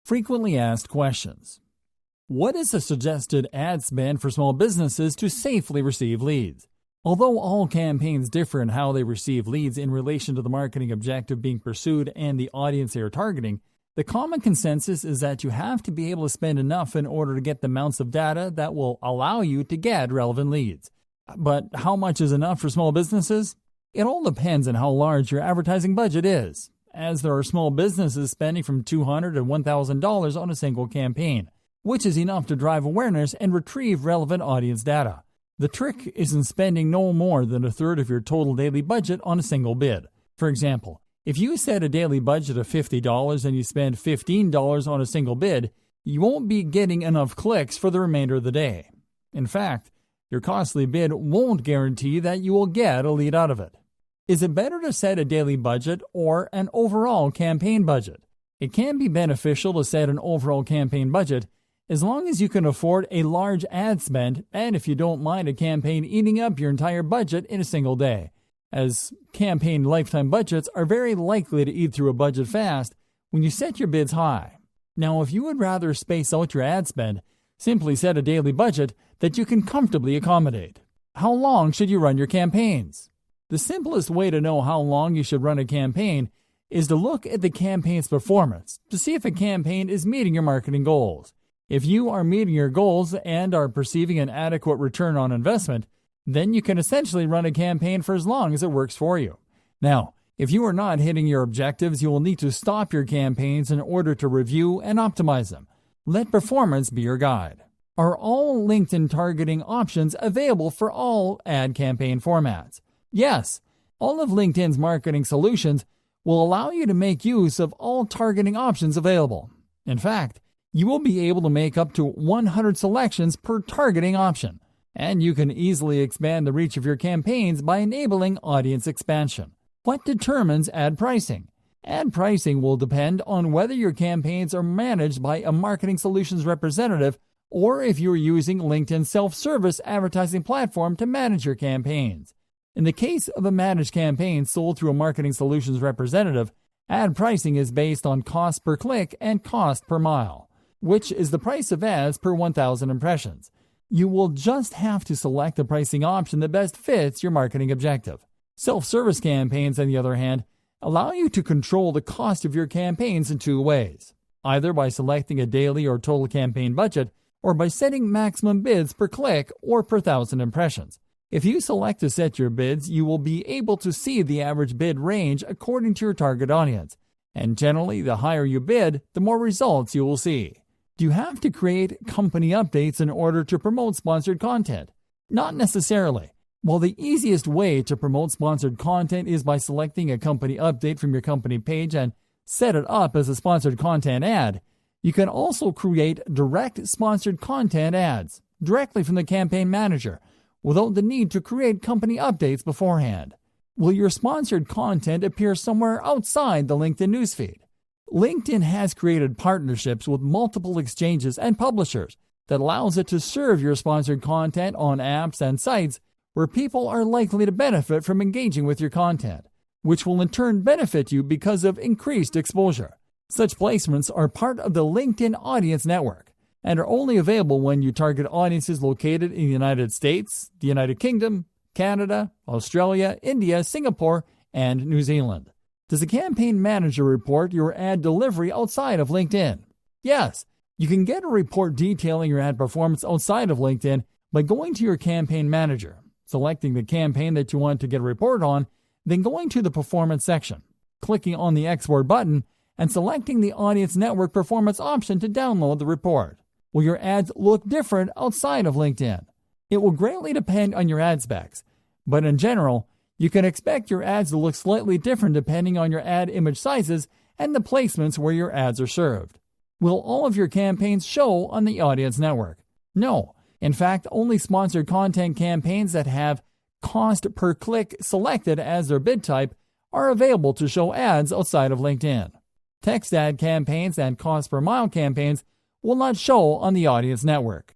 Frequently asked questions. What is the suggested ad spend for small businesses to safely receive leads? Although all campaigns differ in how they receive leads in relation to the marketing objective being pursued and the audience they are targeting, The common consensus is that you have to be able to spend enough in order to get the amounts of data that will allow you to get relevant leads. But how much is enough for small businesses? It all depends on how large your advertising budget is, as there are small businesses spending from $200 to $1,000 on a single campaign, which is enough to drive awareness and retrieve relevant audience data. The trick is in spending no more than a third of your total daily budget on a single bid. For example, if you set a daily budget of $50 and you spend $15 on a single bid, you won't be getting enough clicks for the remainder of the day. In fact, your costly bid won't guarantee that you will get a lead out of it. Is it better to set a daily budget or an overall campaign budget? It can be beneficial to set an overall campaign budget as long as you can afford a large ad spend and if you don't mind a campaign eating up your entire budget in a single day, as campaign lifetime budgets are very likely to eat through a budget fast when you set your bids high. Now, if you would rather space out your ad spend, simply set a daily budget that you can comfortably accommodate. How long should you run your campaigns? The simplest way to know how long you should run a campaign is to look at the campaign's performance to see if a campaign is meeting your marketing goals. If you are meeting your goals and are perceiving an adequate return on investment, then you can essentially run a campaign for as long as it works for you. Now, if you are not hitting your objectives, you will need to stop your campaigns in order to review and optimize them. Let performance be your guide. Are all LinkedIn targeting options available for all ad campaign formats? Yes, all of LinkedIn's marketing solutions will allow you to make use of all targeting options available. In fact, you will be able to make up to 100 selections per targeting option, and you can easily expand the reach of your campaigns by enabling audience expansion. What determines ad pricing? Ad pricing will depend on whether your campaigns are managed by a marketing solutions representative or if you're using LinkedIn's self-service advertising platform to manage your campaigns. In the case of a managed campaign sold through a marketing solutions representative, ad pricing is based on cost per click and cost per mile, which is the price of ads per 1,000 impressions. You will just have to select the pricing option that best fits your marketing objective. Self-service campaigns, on the other hand, allow you to control the cost of your campaigns in two ways, either by selecting a daily or total campaign budget or by setting maximum bids per click or per 1,000 impressions. If you select to set your bids, you will be able to see the average bid range according to your target audience, and generally, the higher you bid, the more results you will see. Do you have to create company updates in order to promote sponsored content? Not necessarily. While the easiest way to promote sponsored content is by selecting a company update from your company page and set it up as a sponsored content ad, you can also create direct sponsored content ads directly from the campaign manager without the need to create company updates beforehand. Will your sponsored content appear somewhere outside the LinkedIn newsfeed? LinkedIn has created partnerships with multiple exchanges and publishers that allows it to serve your sponsored content on apps and sites where people are likely to benefit from engaging with your content, which will in turn benefit you because of increased exposure. Such placements are part of the LinkedIn Audience Network and are only available when you target audiences located in the United States, the United Kingdom, Canada, Australia, India, Singapore, and New Zealand. Does a campaign manager report your ad delivery outside of LinkedIn? Yes, you can get a report detailing your ad performance outside of LinkedIn by going to your campaign manager, selecting the campaign that you want to get a report on, then going to the performance section, clicking on the export button, and selecting the Audience Network Performance option to download the report. Will your ads look different outside of LinkedIn? It will greatly depend on your ad specs, but in general, you can expect your ads to look slightly different depending on your ad image sizes and the placements where your ads are served. Will all of your campaigns show on the Audience Network? No. In fact, only sponsored content campaigns that have cost per click selected as their bid type are available to show ads outside of LinkedIn. Text ad campaigns and cost per mile campaigns will not show on the Audience Network.